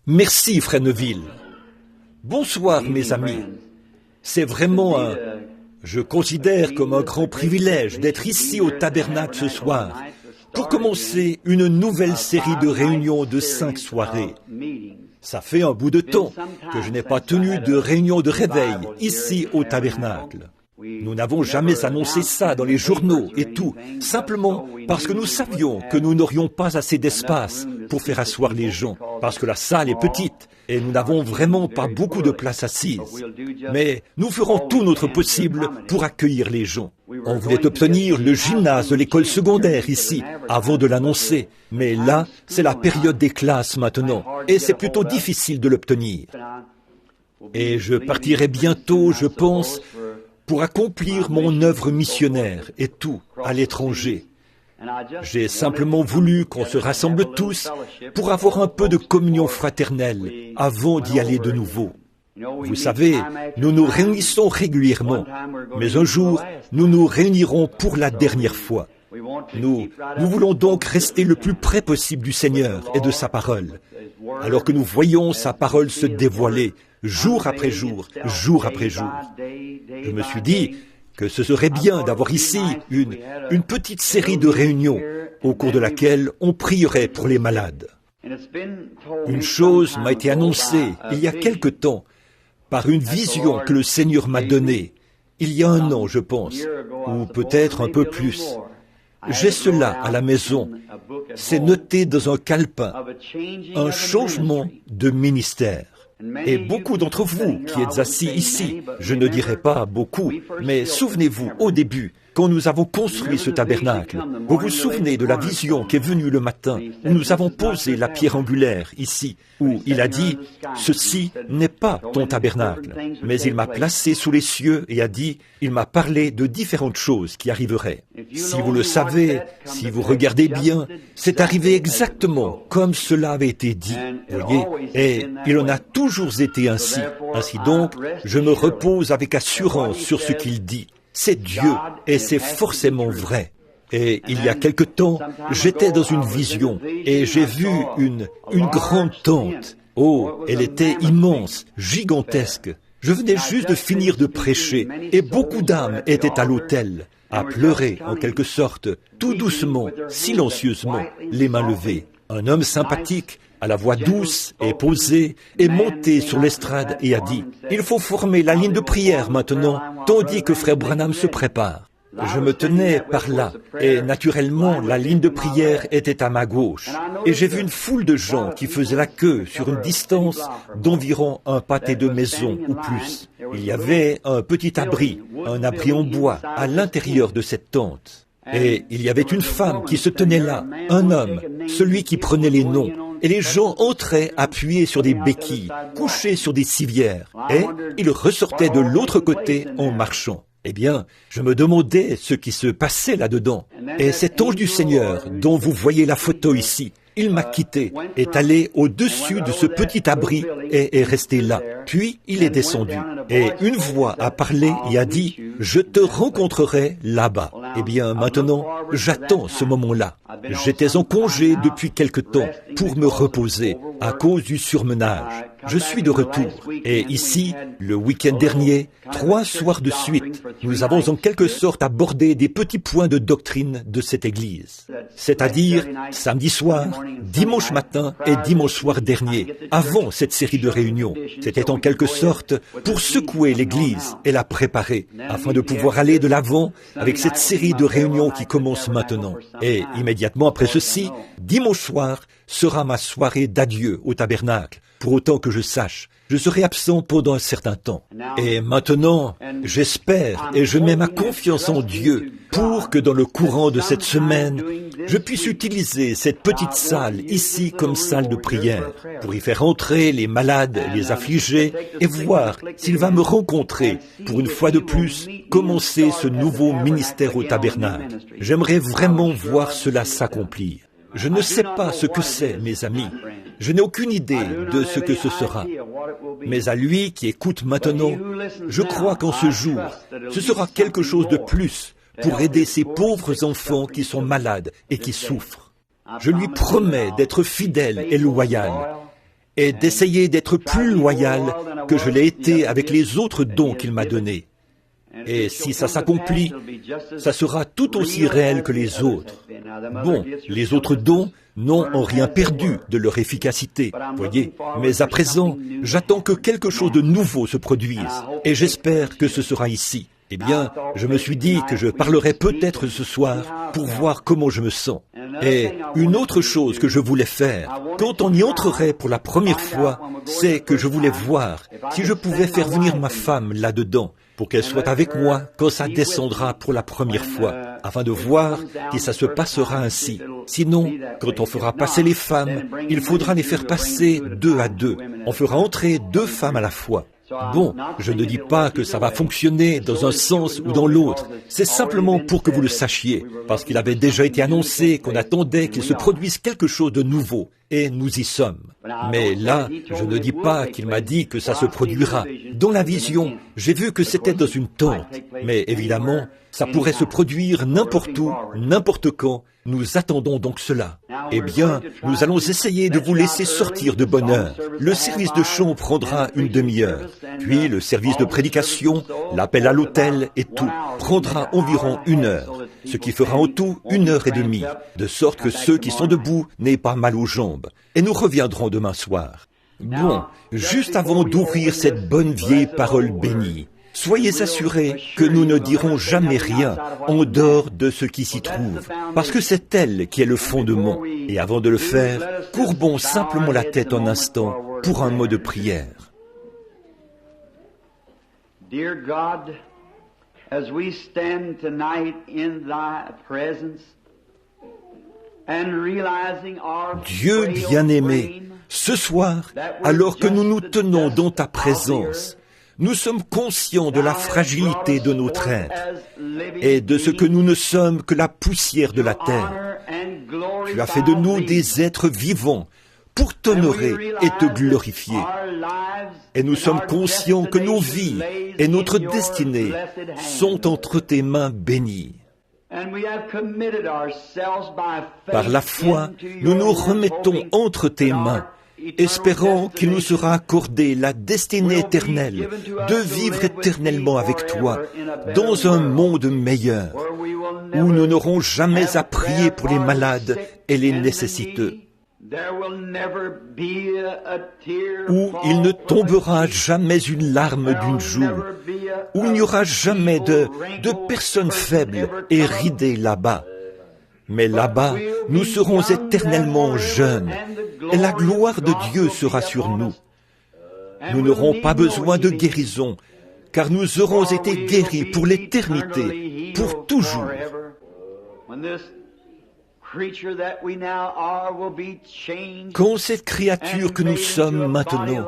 Merci, Frère Neville. Bonsoir, mes amis. C'est vraiment je considère comme un grand privilège d'être ici au Tabernacle ce soir pour commencer une nouvelle série de réunions de 5 soirées. Ça fait un bout de temps que je n'ai pas tenu de réunion de réveil ici au Tabernacle. Nous n'avons jamais annoncé ça dans les journaux et tout, simplement parce que nous savions que nous n'aurions pas assez d'espace pour faire asseoir les gens, parce que la salle est petite et nous n'avons vraiment pas beaucoup de place assise. Mais nous ferons tout notre possible pour accueillir les gens. On voulait obtenir le gymnase de l'école secondaire ici, avant de l'annoncer. Mais là, c'est la période des classes maintenant, et c'est plutôt difficile de l'obtenir. Et je partirai bientôt, je pense, pour accomplir mon œuvre missionnaire et tout, à l'étranger. J'ai simplement voulu qu'on se rassemble tous pour avoir un peu de communion fraternelle avant d'y aller de nouveau. Vous savez, nous nous réunissons régulièrement, mais un jour, nous nous réunirons pour la dernière fois. Nous voulons donc rester le plus près possible du Seigneur et de sa parole, alors que nous voyons sa parole se dévoiler jour après jour, jour après jour. Je me suis dit que ce serait bien d'avoir ici une petite série de réunions au cours de laquelle on prierait pour les malades. Une chose m'a été annoncée il y a quelque temps par une vision que le Seigneur m'a donnée, il y a 1 an, je pense, ou peut-être un peu plus. J'ai cela à la maison. C'est noté dans un calepin, un changement de ministère. Et beaucoup d'entre vous qui êtes assis ici, je ne dirai pas beaucoup, mais souvenez-vous, au début, quand nous avons construit ce tabernacle, vous vous souvenez de la vision qui est venue le matin, où nous avons posé la pierre angulaire ici, où il a dit « Ceci n'est pas ton tabernacle », mais il m'a placé sous les cieux et a dit « Il m'a parlé de différentes choses qui arriveraient ». Si vous le savez, si vous regardez bien, c'est arrivé exactement comme cela avait été dit, voyez, et il en a toujours été ainsi. Ainsi donc, je me repose avec assurance sur ce qu'il dit. C'est Dieu, et c'est forcément vrai. Et il y a quelque temps, j'étais dans une vision, et j'ai vu une grande tente. Oh, elle était immense, gigantesque. Je venais juste de finir de prêcher, et beaucoup d'âmes étaient à l'autel, à pleurer en quelque sorte, tout doucement, silencieusement, les mains levées. Un homme sympathique, à la voix douce et posée, est monté sur l'estrade et a dit « Il faut former la ligne de prière maintenant, tandis que Frère Branham se prépare. » Je me tenais par là, et naturellement, la ligne de prière était à ma gauche. Et j'ai vu une foule de gens qui faisaient la queue sur une distance d'environ un pâté de maison ou plus. Il y avait un petit abri, un abri en bois, à l'intérieur de cette tente. Et il y avait une femme qui se tenait là, un homme, celui qui prenait les noms. Et les gens entraient appuyés sur des béquilles, couchés sur des civières, et ils ressortaient de l'autre côté en marchant. Eh bien, je me demandais ce qui se passait là-dedans. Et cet ange du Seigneur, dont vous voyez la photo ici, il m'a quitté, est allé au-dessus de ce petit abri et est resté là. Puis, il est descendu. Et une voix a parlé et a dit « Je te rencontrerai là-bas ». Eh bien, maintenant, j'attends ce moment-là. J'étais en congé depuis quelque temps pour me reposer à cause du surmenage. Je suis de retour. Et ici, le week-end dernier, 3 soirs de suite, nous avons en quelque sorte abordé des petits points de doctrine de cette Église. C'est-à-dire samedi soir, dimanche matin et dimanche soir dernier, avant cette série de réunions. C'était en quelque sorte pour secouer l'Église et la préparer, afin de pouvoir aller de l'avant avec cette série de réunions qui commence maintenant. Et immédiatement après ceci, dimanche soir sera ma soirée d'adieu au tabernacle. Pour autant que je sache, je serai absent pendant un certain temps. Et maintenant, j'espère et je mets ma confiance en Dieu pour que dans le courant de cette semaine, je puisse utiliser cette petite salle ici comme salle de prière pour y faire entrer les malades, les affligés et voir s'il va me rencontrer pour une fois de plus commencer ce nouveau ministère au tabernacle. J'aimerais vraiment voir cela s'accomplir. Je ne sais pas ce que c'est, mes amis. Je n'ai aucune idée de ce que ce sera. Mais à lui qui écoute maintenant, je crois qu'en ce jour, ce sera quelque chose de plus pour aider ces pauvres enfants qui sont malades et qui souffrent. Je lui promets d'être fidèle et loyal. et d'essayer d'être plus loyal que je l'ai été avec les autres dons qu'il m'a donnés. Et si ça s'accomplit, ça sera tout aussi réel que les autres. Bon, les autres dons n'ont rien perdu de leur efficacité, voyez. Mais à présent, j'attends que quelque chose de nouveau se produise, et j'espère que ce sera ici. Eh bien, je me suis dit que je parlerai peut-être ce soir pour voir comment je me sens. Et une autre chose que je voulais faire, quand on y entrerait pour la première fois, c'est que je voulais voir si je pouvais faire venir ma femme là-dedans, pour qu'elle soit avec moi quand ça descendra pour la première fois, afin de voir si ça se passera ainsi. Sinon, quand on fera passer les femmes, il faudra les faire passer 2 à 2. On fera entrer 2 femmes à la fois. Bon, je ne dis pas que ça va fonctionner dans un sens ou dans l'autre. C'est simplement pour que vous le sachiez, parce qu'il avait déjà été annoncé qu'on attendait qu'il se produise quelque chose de nouveau, et nous y sommes. Mais là, je ne dis pas qu'il m'a dit que ça se produira. Dans la vision, j'ai vu que c'était dans une tente, mais évidemment, ça pourrait se produire n'importe où, n'importe quand. Nous attendons donc cela. Eh bien, nous allons essayer de vous laisser sortir de bonne heure. Le service de chant prendra une demi-heure. Puis le service de prédication, l'appel à l'autel et tout prendra environ 1 heure, ce qui fera en tout 1h30, de sorte que ceux qui sont debout n'aient pas mal aux jambes. Et nous reviendrons demain soir. Bon, juste avant d'ouvrir cette bonne vieille parole bénie, soyez assurés que nous ne dirons jamais rien en dehors de ce qui s'y trouve, parce que c'est elle qui est le fondement. Et avant de le faire, courbons simplement la tête un instant pour un mot de prière. Dear God, as we stand tonight in thy presence and realizing our Dieu bien-aimé, ce soir, alors que nous nous tenons dans ta présence, nous sommes conscients de la fragilité de notre être et de ce que nous ne sommes que la poussière de la terre. Tu as fait de nous des êtres vivants pour t'honorer et te glorifier. Et nous sommes conscients que nos vies et notre destinée sont entre tes mains bénies. Par la foi, nous nous remettons entre tes mains, espérant qu'il nous sera accordé la destinée éternelle de vivre éternellement avec toi dans un monde meilleur, où nous n'aurons jamais à prier pour les malades et les nécessiteux, où il ne tombera jamais une larme d'une joue, où il n'y aura jamais de personnes faibles et ridées là-bas. Mais là-bas, nous serons éternellement jeunes, et la gloire de Dieu sera sur nous. Nous n'aurons pas besoin de guérison, car nous aurons été guéris pour l'éternité, pour toujours. Quand cette créature que nous sommes maintenant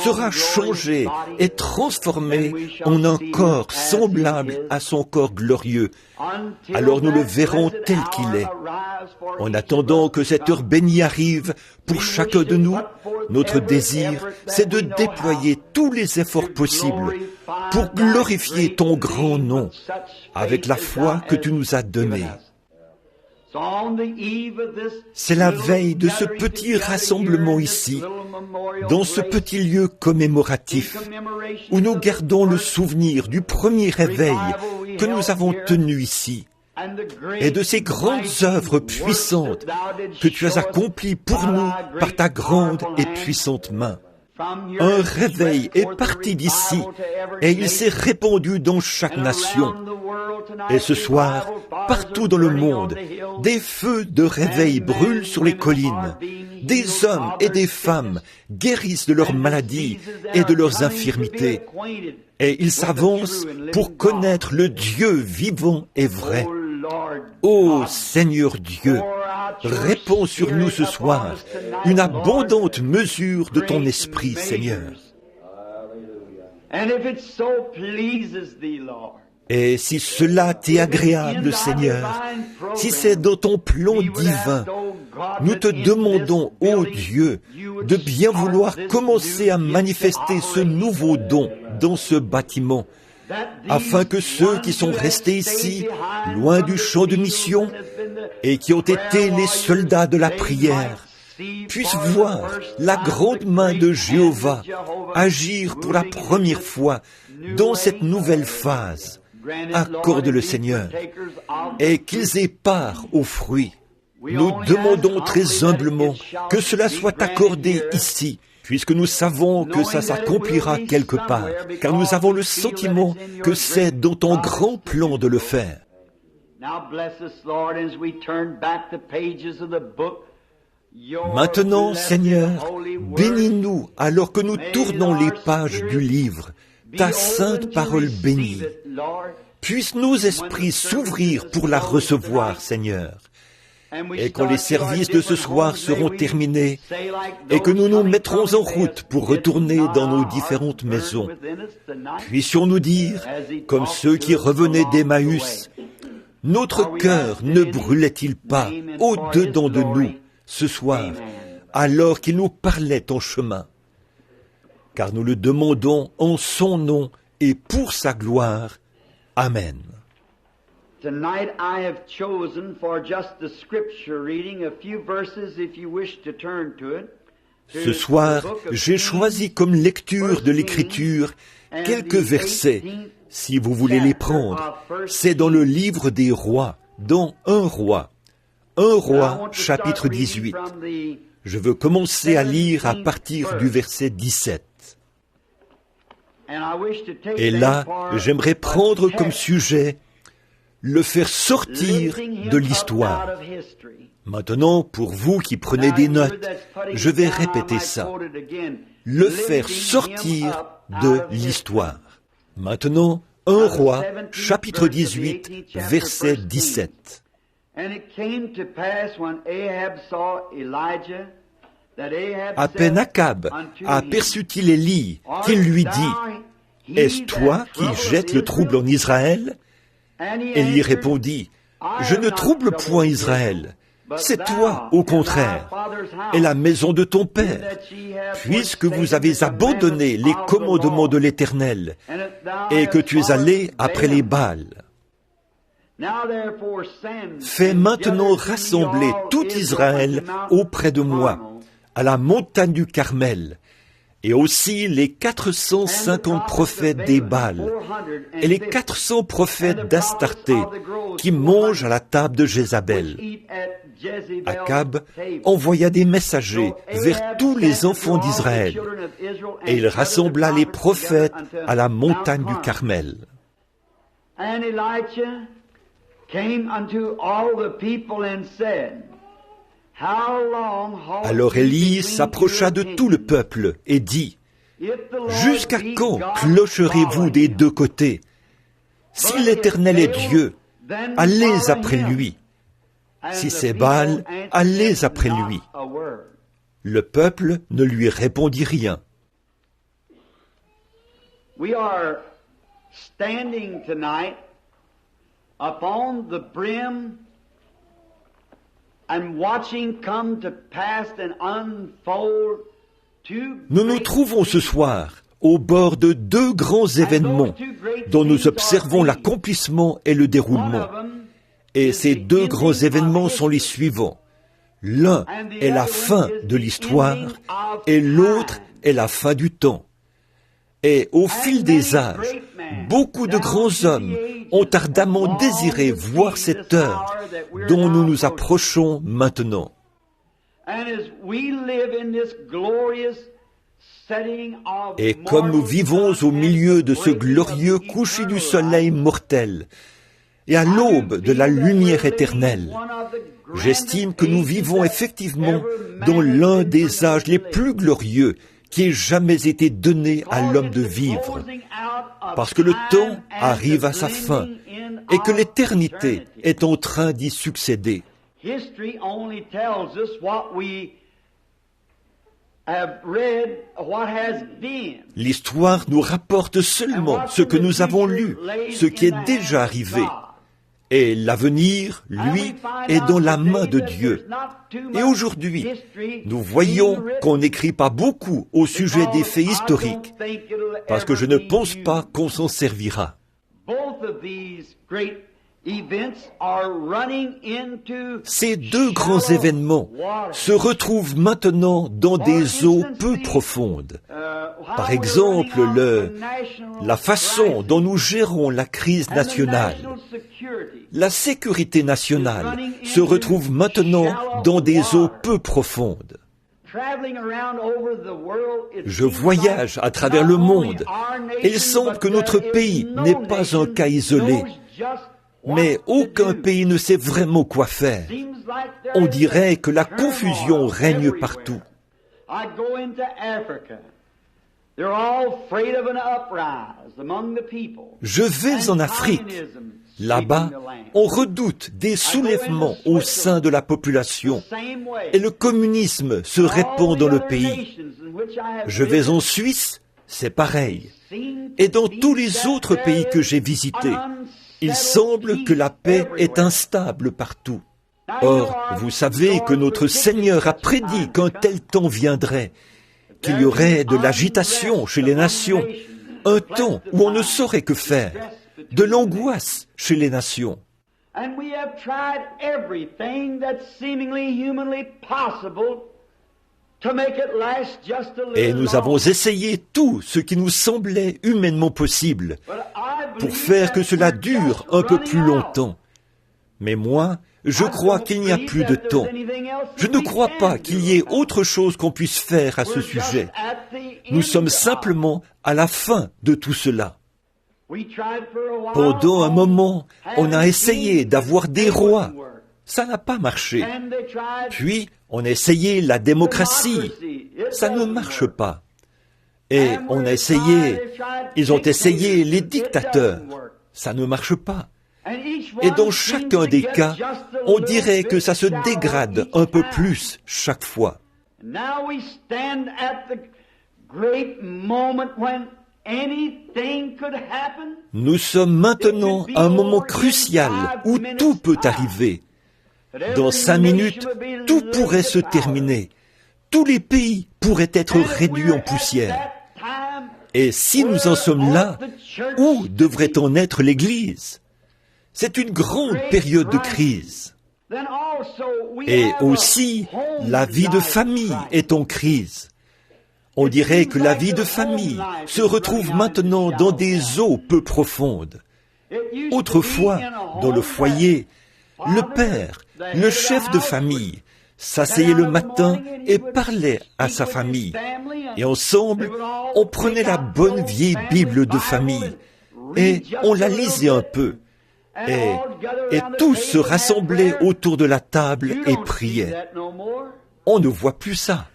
sera changée et transformée en un corps semblable à son corps glorieux, alors nous le verrons tel qu'il est. En attendant que cette heure bénie arrive pour chacun de nous, notre désir, c'est de déployer tous les efforts possibles pour glorifier ton grand nom avec la foi que tu nous as donnée. C'est la veille de ce petit rassemblement ici, dans ce petit lieu commémoratif, où nous gardons le souvenir du premier réveil que nous avons tenu ici, et de ces grandes œuvres puissantes que tu as accomplies pour nous par ta grande et puissante main. Un réveil est parti d'ici et il s'est répandu dans chaque nation. Et ce soir, partout dans le monde, des feux de réveil brûlent sur les collines. Des hommes et des femmes guérissent de leurs maladies et de leurs infirmités. Et ils s'avancent pour connaître le Dieu vivant et vrai. Ô Seigneur Dieu, répands sur nous ce soir une abondante mesure de ton esprit, Seigneur. Et si cela t'est agréable, Seigneur, si c'est dans ton plan divin, nous te demandons, ô Dieu, de bien vouloir commencer à manifester ce nouveau don dans ce bâtiment, afin que ceux qui sont restés ici, loin du champ de mission, et qui ont été les soldats de la prière, puissent voir la grande main de Jéhovah agir pour la première fois dans cette nouvelle phase. Accorde le Seigneur, et qu'ils aient part aux fruits. Nous demandons très humblement que cela soit accordé ici, puisque nous savons que ça s'accomplira quelque part, car nous avons le sentiment que c'est dans ton grand plan de le faire. Maintenant, Seigneur, bénis-nous alors que nous tournons les pages du livre, ta sainte parole bénie. Puissent nos esprits s'ouvrir pour la recevoir, Seigneur. Et quand les services de ce soir seront terminés, et que nous nous mettrons en route pour retourner dans nos différentes maisons, puissions-nous dire, comme ceux qui revenaient d'Emmaüs, notre cœur ne brûlait-il pas au-dedans de nous ce soir, alors qu'il nous parlait en chemin? Car nous le demandons en son nom et pour sa gloire. Amen. Tonight I have chosen for just the scripture reading a few verses if you wish to turn to it. Ce soir, j'ai choisi comme lecture de l'Écriture quelques versets, si vous voulez les prendre. C'est dans le livre des rois, dans 1 roi. 1 roi, chapitre 18. Je veux commencer à lire à partir du verset 17. Et là, j'aimerais prendre comme sujet le faire sortir de l'histoire. Maintenant, pour vous qui prenez des notes, je vais répéter ça. Le faire sortir de l'histoire. Maintenant, 1 roi, chapitre 18, verset 17. À peine Akab aperçut-il Élie, qu'il lui dit, « Est-ce toi qui jettes le trouble en Israël ?» Élie répondit, « Je ne trouble point Israël, c'est toi, au contraire, et la maison de ton père, puisque vous avez abandonné les commandements de l'Éternel, et que tu es allé après les Baals. Fais maintenant rassembler tout Israël auprès de moi, à la montagne du Carmel, et aussi les 450 prophètes des Baals, et les 400 prophètes d'Astarté, qui mangent à la table de Jézabel. » Akab envoya des messagers vers tous les enfants d'Israël, et il rassembla les prophètes à la montagne du Carmel. Alors Élie s'approcha de tout le peuple et dit, « Jusqu'à quand clocherez-vous des deux côtés? Si l'Éternel est Dieu, allez après lui. Si c'est Baal, allez après lui. » Le peuple ne lui répondit rien. We are standing tonight upon the brim and watching come to pass and unfold two. Nous nous trouvons ce soir au bord de deux grands événements dont nous observons l'accomplissement et le déroulement. Et ces deux grands événements sont les suivants. L'un est la fin de l'histoire et l'autre est la fin du temps. Et au fil des âges, beaucoup de grands hommes ont ardemment désiré voir cette heure dont nous nous approchons maintenant. Et comme nous vivons au milieu de ce glorieux coucher du soleil mortel et à l'aube de la lumière éternelle, j'estime que nous vivons effectivement dans l'un des âges les plus glorieux qui ait jamais été donné à l'homme de vivre, parce que le temps arrive à sa fin et que l'éternité est en train d'y succéder. L'histoire nous rapporte seulement ce que nous avons lu, ce qui est déjà arrivé. Et l'avenir, lui, est dans la main de Dieu. Et aujourd'hui, nous voyons qu'on n'écrit pas beaucoup au sujet des faits historiques, parce que je ne pense pas qu'on s'en servira. Ces deux grands événements se retrouvent maintenant dans des eaux peu profondes. Par exemple, la façon dont nous gérons la crise nationale. La sécurité nationale se retrouve maintenant dans des eaux peu profondes. Je voyage à travers le monde et il semble que notre pays n'est pas un cas isolé. Mais aucun pays ne sait vraiment quoi faire. On dirait que la confusion règne partout. Je vais en Afrique. Là-bas, on redoute des soulèvements au sein de la population et le communisme se répand dans le pays. Je vais en Suisse, c'est pareil. Et dans tous les autres pays que j'ai visités, il semble que la paix est instable partout. Or, vous savez que notre Seigneur a prédit qu'un tel temps viendrait, qu'il y aurait de l'agitation chez les nations, un temps où on ne saurait que faire, de l'angoisse chez les nations. Et nous avons essayé tout ce qui nous semblait humainement possible pour faire que cela dure un peu plus longtemps. Mais moi, je crois qu'il n'y a plus de temps. Je ne crois pas qu'il y ait autre chose qu'on puisse faire à ce sujet. Nous sommes simplement à la fin de tout cela. Pendant un moment, on a essayé d'avoir des rois. Ça n'a pas marché. Puis, on a essayé la démocratie. Ça ne marche pas. Et on a essayé, ils ont essayé les dictateurs. Ça ne marche pas. Et dans chacun des cas, on dirait que ça se dégrade un peu plus chaque fois. Nous sommes maintenant à un moment crucial où tout peut arriver. Dans 5 minutes, tout pourrait se terminer. Tous les pays pourraient être réduits en poussière. Et si nous en sommes là, où devrait en être l'Église? C'est une grande période de crise. Et aussi, la vie de famille est en crise. On dirait que la vie de famille se retrouve maintenant dans des eaux peu profondes. Autrefois, dans le foyer, le père, le chef de famille, s'asseyait le matin et parlait à sa famille. Et ensemble, on prenait la bonne vieille Bible de famille et on la lisait un peu. Et tous se rassemblaient autour de la table et priaient. On ne voit plus ça.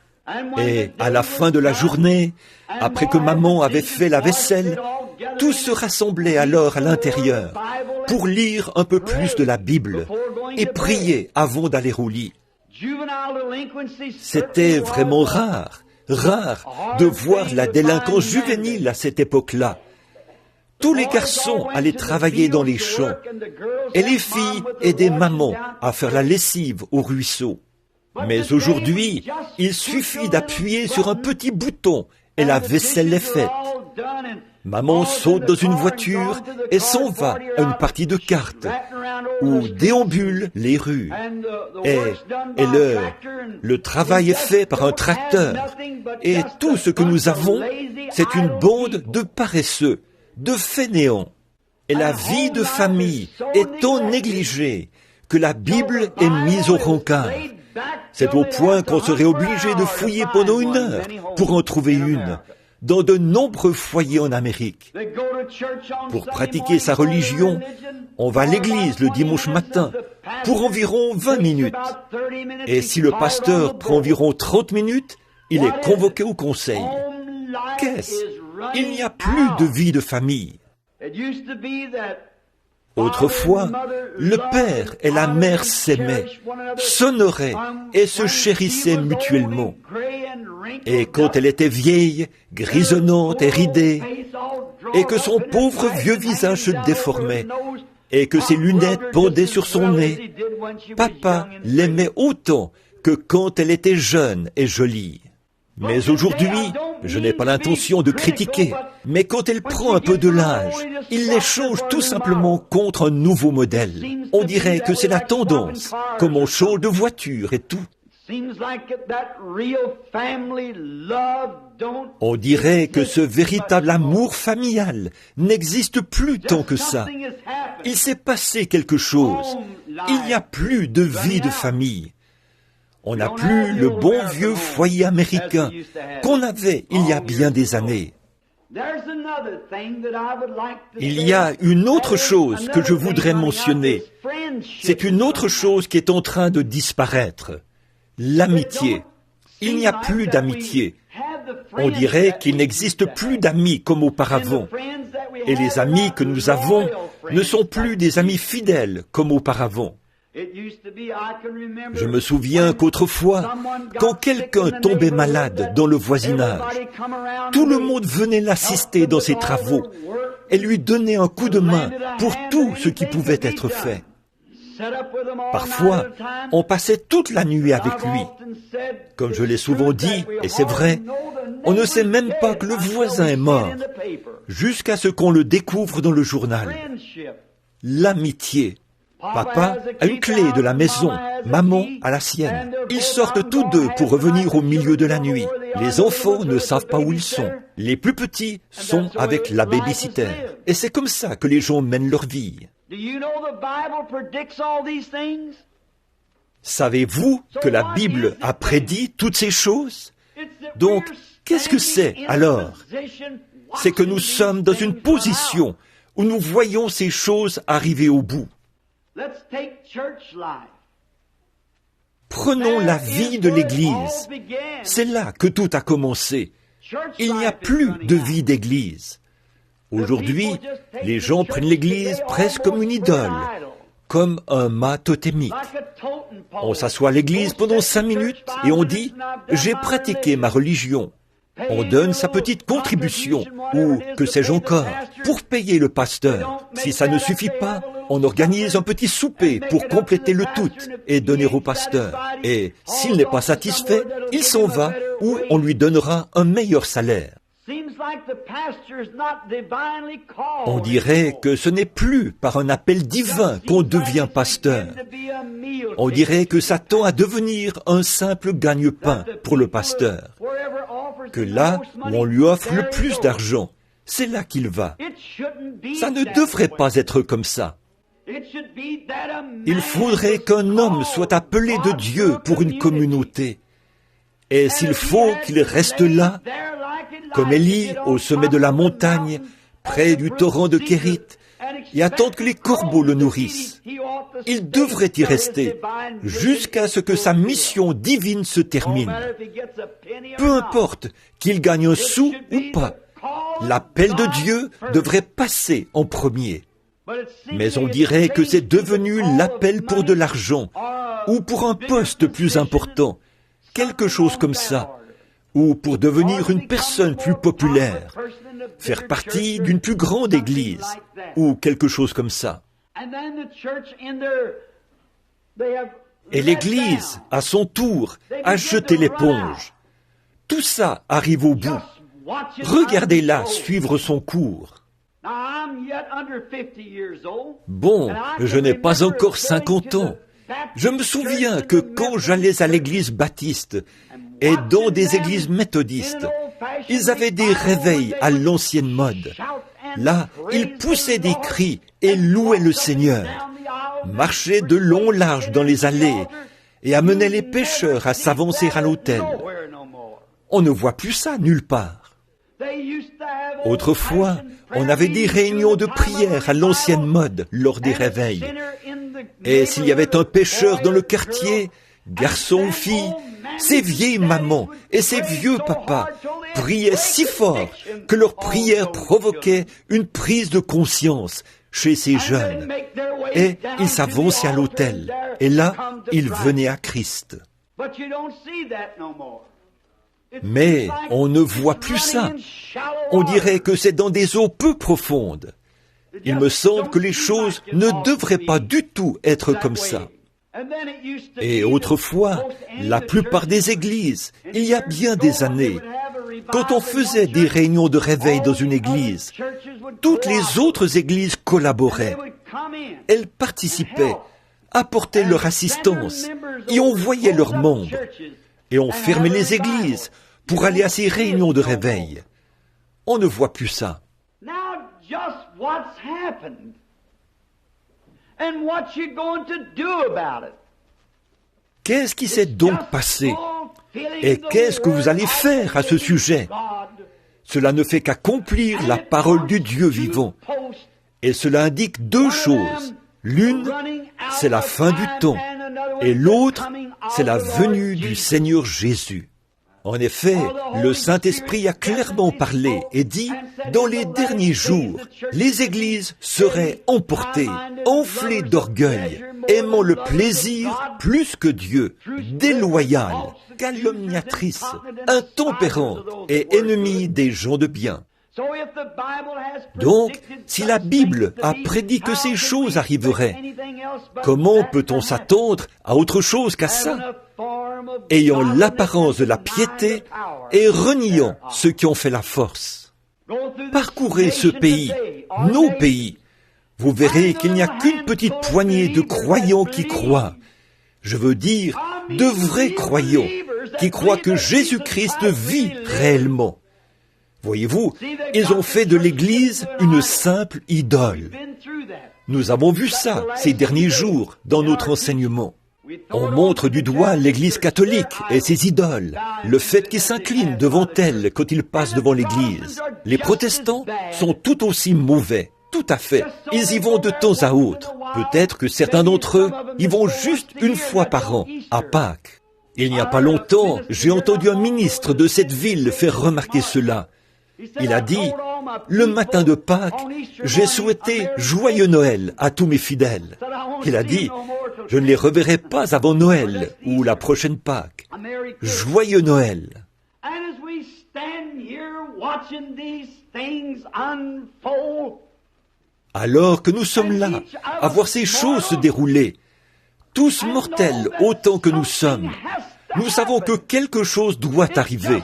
Et à la fin de la journée, après que maman avait fait la vaisselle, tous se rassemblaient alors à l'intérieur pour lire un peu plus de la Bible et prier avant d'aller au lit. C'était vraiment rare de voir la délinquance juvénile à cette époque-là. Tous les garçons allaient travailler dans les champs et les filles aidaient maman à faire la lessive au ruisseau. Mais aujourd'hui, il suffit d'appuyer sur un petit bouton et la vaisselle est faite. Maman saute dans une voiture et s'en va à une partie de cartes ou déambule les rues. Et le travail est fait par un tracteur. Et tout ce que nous avons, c'est une bande de paresseux, de fainéants. Et la vie de famille est tant négligée que la Bible est mise au rencard. C'est au point qu'on serait obligé de fouiller pendant 1 heure pour en trouver une, dans de nombreux foyers en Amérique. Pour pratiquer sa religion, on va à l'église le dimanche matin pour environ 20 minutes. Et si le pasteur prend environ 30 minutes, il est convoqué au conseil. Qu'est-ce? Il n'y a plus de vie de famille. Autrefois, le père et la mère s'aimaient, s'honoraient et se chérissaient mutuellement. Et quand elle était vieille, grisonnante et ridée, et que son pauvre vieux visage se déformait, et que ses lunettes pendaient sur son nez, papa l'aimait autant que quand elle était jeune et jolie. Mais aujourd'hui, je n'ai pas l'intention de critiquer, mais quand elle prend un peu de l'âge, il les change tout simplement contre un nouveau modèle. On dirait que c'est la tendance, comme on change de voiture et tout. On dirait que ce véritable amour familial n'existe plus tant que ça. Il s'est passé quelque chose. Il n'y a plus de vie de famille. On n'a plus le bon vieux foyer américain qu'on avait il y a bien des années. Il y a une autre chose que je voudrais mentionner. C'est une autre chose qui est en train de disparaître. L'amitié. Il n'y a plus d'amitié. On dirait qu'il n'existe plus d'amis comme auparavant. Et les amis que nous avons ne sont plus des amis fidèles comme auparavant. Je me souviens qu'autrefois, quand quelqu'un tombait malade dans le voisinage, tout le monde venait l'assister dans ses travaux et lui donnait un coup de main pour tout ce qui pouvait être fait. Parfois, on passait toute la nuit avec lui. Comme je l'ai souvent dit, et c'est vrai, on ne sait même pas que le voisin est mort, jusqu'à ce qu'on le découvre dans le journal. L'amitié. Papa a une clé de la maison, maman a la sienne. Ils sortent tous deux pour revenir au milieu de la nuit. Les enfants ne savent pas où ils sont. Les plus petits sont avec la babysitter. Et c'est comme ça que les gens mènent leur vie. Savez-vous que la Bible a prédit toutes ces choses? Donc, qu'est-ce que c'est alors? C'est que nous sommes dans une position où nous voyons ces choses arriver au bout. Prenons la vie de l'Église. C'est là que tout a commencé. Il n'y a plus de vie d'Église. Aujourd'hui, les gens prennent l'Église presque comme une idole, comme un mât totémique. On s'assoit à l'Église pendant 5 minutes et on dit « J'ai pratiqué ma religion ». On donne sa petite contribution, ou que sais-je encore, pour payer le pasteur. Si ça ne suffit pas, on organise un petit souper pour compléter le tout et donner au pasteur. Et s'il n'est pas satisfait, il s'en va ou on lui donnera un meilleur salaire. On dirait que ce n'est plus par un appel divin qu'on devient pasteur. On dirait que ça tend à devenir un simple gagne-pain pour le pasteur. Que là où on lui offre le plus d'argent, c'est là qu'il va. Ça ne devrait pas être comme ça. Il faudrait qu'un homme soit appelé de Dieu pour une communauté. Et s'il faut qu'il reste là, comme Élie au sommet de la montagne, près du torrent de Kérit, et attendre que les corbeaux le nourrissent, il devrait y rester jusqu'à ce que sa mission divine se termine. Peu importe qu'il gagne un sou ou pas, l'appel de Dieu devrait passer en premier. Mais on dirait que c'est devenu l'appel pour de l'argent, ou pour un poste plus important, quelque chose comme ça, ou pour devenir une personne plus populaire, faire partie d'une plus grande église, ou quelque chose comme ça. Et l'Église, à son tour, a jeté l'éponge. Tout ça arrive au bout. Regardez-la suivre son cours. Bon, je n'ai pas encore 50 ans. Je me souviens que quand j'allais à l'église baptiste et dans des églises méthodistes, ils avaient des réveils à l'ancienne mode. Là, ils poussaient des cris et louaient le Seigneur, marchaient de long large dans les allées et amenaient les pécheurs à s'avancer à l'autel. On ne voit plus ça nulle part. Autrefois, on avait des réunions de prière à l'ancienne mode lors des réveils. Et s'il y avait un pécheur dans le quartier, garçon ou fille, ces vieilles mamans et ces vieux papas priaient si fort que leur prière provoquait une prise de conscience chez ces jeunes. Et ils s'avançaient à l'autel. Et là, ils venaient à Christ. Mais on ne voit plus ça. On dirait que c'est dans des eaux peu profondes. Il me semble que les choses ne devraient pas du tout être comme ça. Et autrefois, la plupart des églises, il y a bien des années, quand on faisait des réunions de réveil dans une église, toutes les autres églises collaboraient. Elles participaient, apportaient leur assistance, y envoyaient leurs membres. Et on fermait les églises pour aller à ces réunions de réveil. On ne voit plus ça. Qu'est-ce qui s'est donc passé? Et qu'est-ce que vous allez faire à ce sujet? Cela ne fait qu'accomplir la parole du Dieu vivant. Et cela indique deux choses. L'une, c'est la fin du temps. Et l'autre, c'est la venue du Seigneur Jésus. En effet, le Saint-Esprit a clairement parlé et dit, dans les derniers jours, les églises seraient emportées, enflées d'orgueil, aimant le plaisir plus que Dieu, déloyales, calomniatrices, intempérantes et ennemies des gens de bien. Donc, si la Bible a prédit que ces choses arriveraient, comment peut-on s'attendre à autre chose qu'à ça? Ayant l'apparence de la piété et reniant ceux qui ont fait la force. Parcourez ce pays, nos pays. Vous verrez qu'il n'y a qu'une petite poignée de croyants qui croient. Je veux dire, de vrais croyants, qui croient que Jésus-Christ vit réellement. Voyez-vous, ils ont fait de l'Église une simple idole. Nous avons vu ça ces derniers jours dans notre enseignement. On montre du doigt l'Église catholique et ses idoles, le fait qu'ils s'inclinent devant elle quand ils passent devant l'Église. Les protestants sont tout aussi mauvais, tout à fait. Ils y vont de temps à autre. Peut-être que certains d'entre eux y vont juste une fois par an, à Pâques. Il n'y a pas longtemps, j'ai entendu un ministre de cette ville faire remarquer cela. Il a dit, le matin de Pâques, j'ai souhaité joyeux Noël à tous mes fidèles. Il a dit, je ne les reverrai pas avant Noël ou la prochaine Pâques. Joyeux Noël. Alors que nous sommes là, à voir ces choses se dérouler, tous mortels autant que nous sommes, nous savons que quelque chose doit arriver.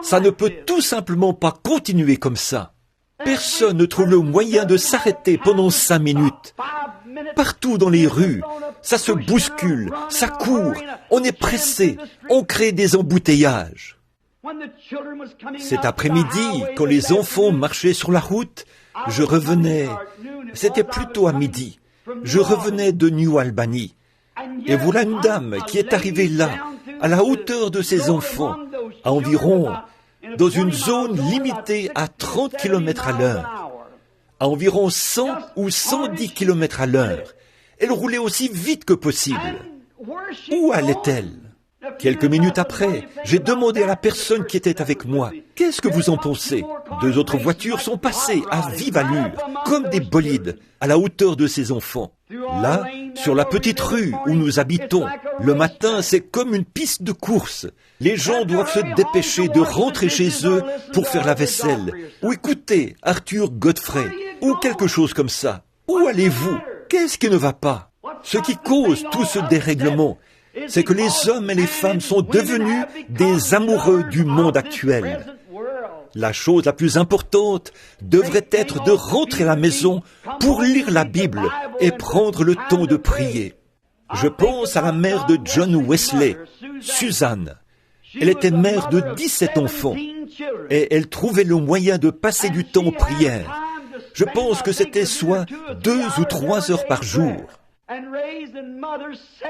Ça ne peut tout simplement pas continuer comme ça. Personne ne trouve le moyen de s'arrêter pendant 5 minutes. Partout dans les rues, ça se bouscule, ça court, on est pressé, on crée des embouteillages. Cet après-midi, quand les enfants marchaient sur la route, je revenais, c'était plutôt à midi, je revenais de New Albany. Et voilà une dame qui est arrivée là, à la hauteur de ses enfants, à environ, dans une zone limitée à 30 km à l'heure, à environ 100 ou 110 km à l'heure. Elle roulait aussi vite que possible. Où allait-elle? Quelques minutes après, j'ai demandé à la personne qui était avec moi, « Qu'est-ce que vous en pensez ?» 2 autres voitures sont passées à vive allure, comme des bolides, à la hauteur de ses enfants. Là, sur la petite rue où nous habitons, le matin, c'est comme une piste de course. Les gens doivent se dépêcher de rentrer chez eux pour faire la vaisselle, ou écouter Arthur Godfrey, ou quelque chose comme ça. Où allez-vous? Qu'est-ce qui ne va pas? Ce qui cause tout ce dérèglement, c'est que les hommes et les femmes sont devenus des amoureux du monde actuel. La chose la plus importante devrait être de rentrer à la maison pour lire la Bible et prendre le temps de prier. Je pense à la mère de John Wesley, Suzanne. Elle était mère de 17 enfants et elle trouvait le moyen de passer du temps en prière. Je pense que c'était soit 2 ou 3 heures par jour.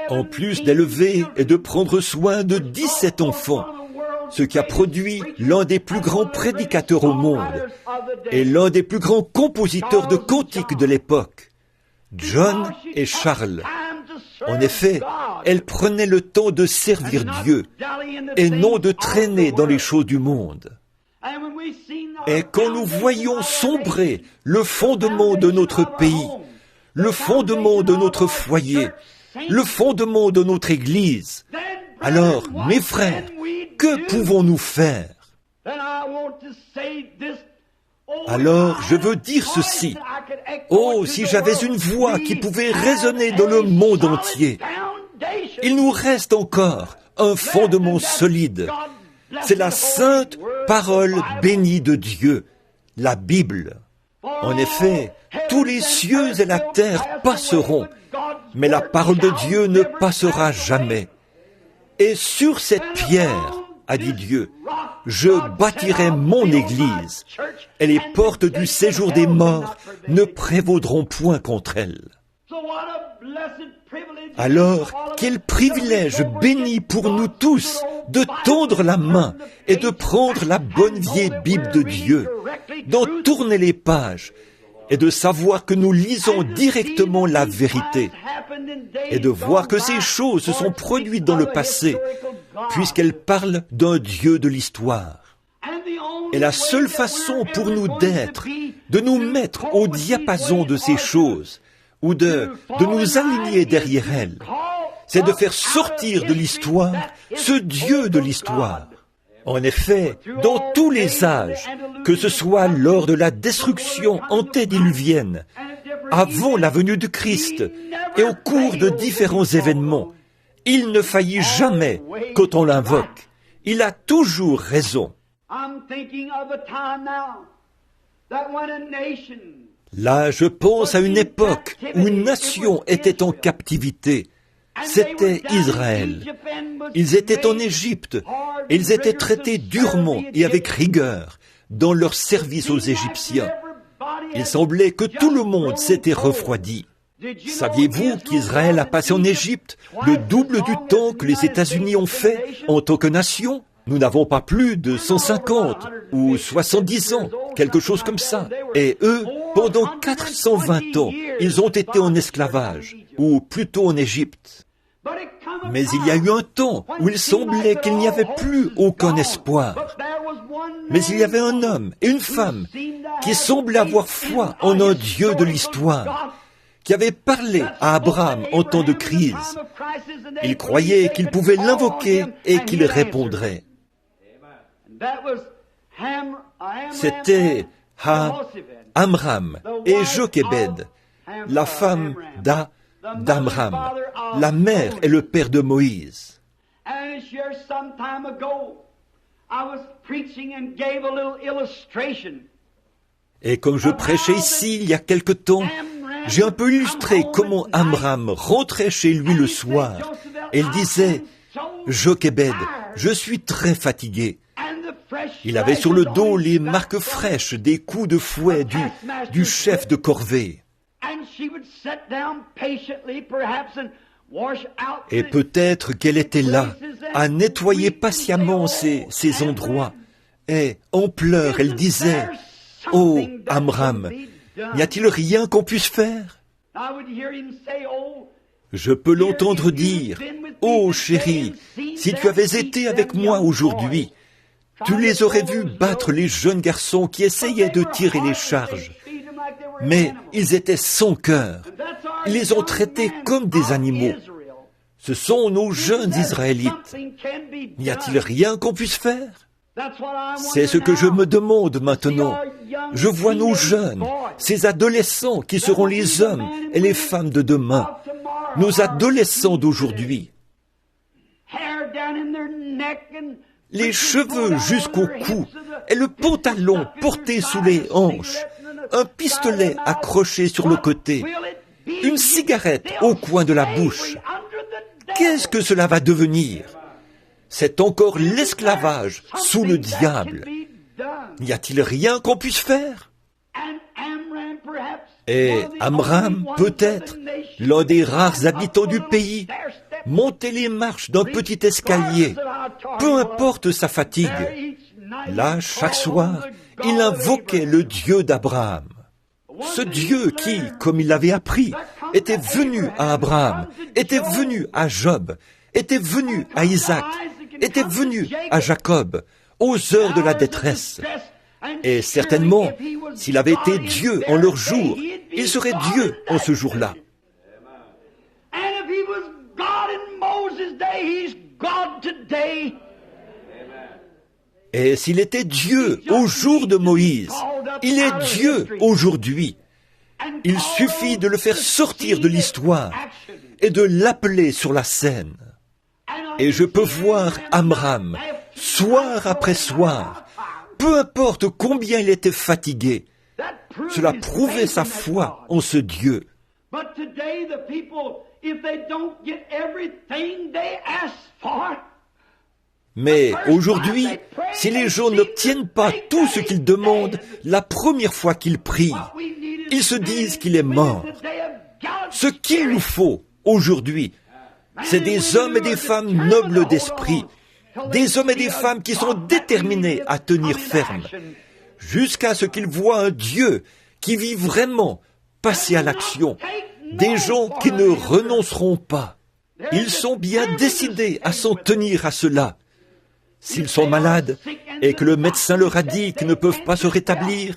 En plus d'élever et de prendre soin de 17 enfants, ce qui a produit l'un des plus grands prédicateurs au monde et l'un des plus grands compositeurs de cantiques de l'époque, John et Charles. En effet, elle prenait le temps de servir Dieu et non de traîner dans les choses du monde. Et quand nous voyons sombrer le fondement de notre pays, le fondement de notre foyer, le fondement de notre Église, alors, mes frères, que pouvons-nous faire? Alors, je veux dire ceci. Oh, si j'avais une voix qui pouvait résonner dans le monde entier. Il nous reste encore un fondement solide. C'est la sainte parole bénie de Dieu, la Bible. En effet, tous les cieux et la terre passeront, mais la parole de Dieu ne passera jamais. Et sur cette pierre, a dit Dieu, je bâtirai mon Église, et les portes du séjour des morts ne prévaudront point contre elle. Alors, quel privilège béni pour nous tous de tendre la main et de prendre la bonne vieille Bible de Dieu, d'en tourner les pages et de savoir que nous lisons directement la vérité et de voir que ces choses se sont produites dans le passé puisqu'elles parlent d'un Dieu de l'histoire. Et la seule façon pour nous d'être, de nous mettre au diapason de ces choses, ou de nous aligner derrière elles, c'est de faire sortir de l'histoire ce Dieu de l'histoire. En effet, dans tous les âges, que ce soit lors de la destruction antédiluvienne, avant la venue du Christ et au cours de différents événements, il ne faillit jamais quand on l'invoque. Il a toujours raison. Là, je pense à une époque où une nation était en captivité. C'était Israël. Ils étaient en Égypte et ils étaient traités durement et avec rigueur dans leur service aux Égyptiens. Il semblait que tout le monde s'était refroidi. Saviez-vous qu'Israël a passé en Égypte le double du temps que les États-Unis ont fait en tant que nation? Nous n'avons pas plus de 150 ou 70 ans, quelque chose comme ça. Et eux, pendant 420 ans, ils ont été en esclavage, ou plutôt en Égypte. Mais il y a eu un temps où il semblait qu'il n'y avait plus aucun espoir. Mais il y avait un homme et une femme qui semblaient avoir foi en un Dieu de l'histoire, qui avait parlé à Abraham en temps de crise. Il croyait qu'il pouvait l'invoquer et qu'il répondrait. C'était Amram et Jochebed, la femme d'Amram, la mère et le père de Moïse. Et comme je prêchais ici il y a quelque temps, j'ai un peu illustré comment Amram rentrait chez lui le soir et il disait « Jochebed, je suis très fatigué ». Il avait sur le dos les marques fraîches des coups de fouet du chef de corvée. Et peut-être qu'elle était là, à nettoyer patiemment ces endroits. Et en pleurs, elle disait « Oh, Amram, n'y a-t-il rien qu'on puisse faire ?» Je peux l'entendre dire « Oh, chérie, si tu avais été avec moi aujourd'hui, tu les aurais vus battre les jeunes garçons qui essayaient de tirer les charges. Mais ils étaient sans cœur. Ils les ont traités comme des animaux. Ce sont nos jeunes Israélites. N'y a-t-il rien qu'on puisse faire ? C'est ce que je me demande maintenant. Je vois nos jeunes, ces adolescents qui seront les hommes et les femmes de demain, nos adolescents d'aujourd'hui. Les cheveux jusqu'au cou et le pantalon porté sous les hanches, un pistolet accroché sur le côté, une cigarette au coin de la bouche. Qu'est-ce que cela va devenir ? C'est encore l'esclavage sous le diable. N'y a-t-il rien qu'on puisse faire ? Et Amram, peut-être, l'un des rares habitants du pays, montait les marches d'un petit escalier, peu importe sa fatigue. Là, chaque soir, il invoquait le Dieu d'Abraham. Ce Dieu qui, comme il l'avait appris, était venu à Abraham, était venu à Job, était venu à Isaac, était venu à Jacob, aux heures de la détresse. Et certainement, s'il avait été Dieu en leur jour, il serait Dieu en ce jour-là. Et s'il était Dieu au jour de Moïse, il est Dieu aujourd'hui. Il suffit de le faire sortir de l'histoire et de l'appeler sur la scène. Et je peux voir Amram, soir après soir, peu importe combien il était fatigué, cela prouvait sa foi en ce Dieu. Mais aujourd'hui, si les gens n'obtiennent pas tout ce qu'ils demandent la première fois qu'ils prient, ils se disent qu'il est mort. Ce qu'il nous faut aujourd'hui, c'est des hommes et des femmes nobles d'esprit, des hommes et des femmes qui sont déterminés à tenir ferme, jusqu'à ce qu'ils voient un Dieu qui vit vraiment passer à l'action, des gens qui ne renonceront pas. Ils sont bien décidés à s'en tenir à cela. S'ils sont malades et que le médecin leur a dit qu'ils ne peuvent pas se rétablir,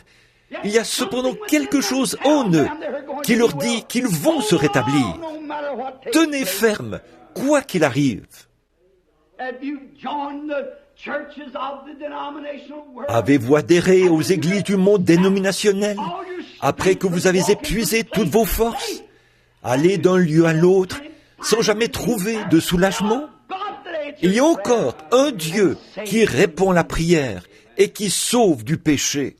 il y a cependant quelque chose en eux qui leur dit qu'ils vont se rétablir. Tenez ferme, quoi qu'il arrive. Avez-vous adhéré aux églises du monde dénominationnel après que vous avez épuisé toutes vos forces? Allez d'un lieu à l'autre sans jamais trouver de soulagement? Il y a encore un Dieu qui répond à la prière et qui sauve du péché.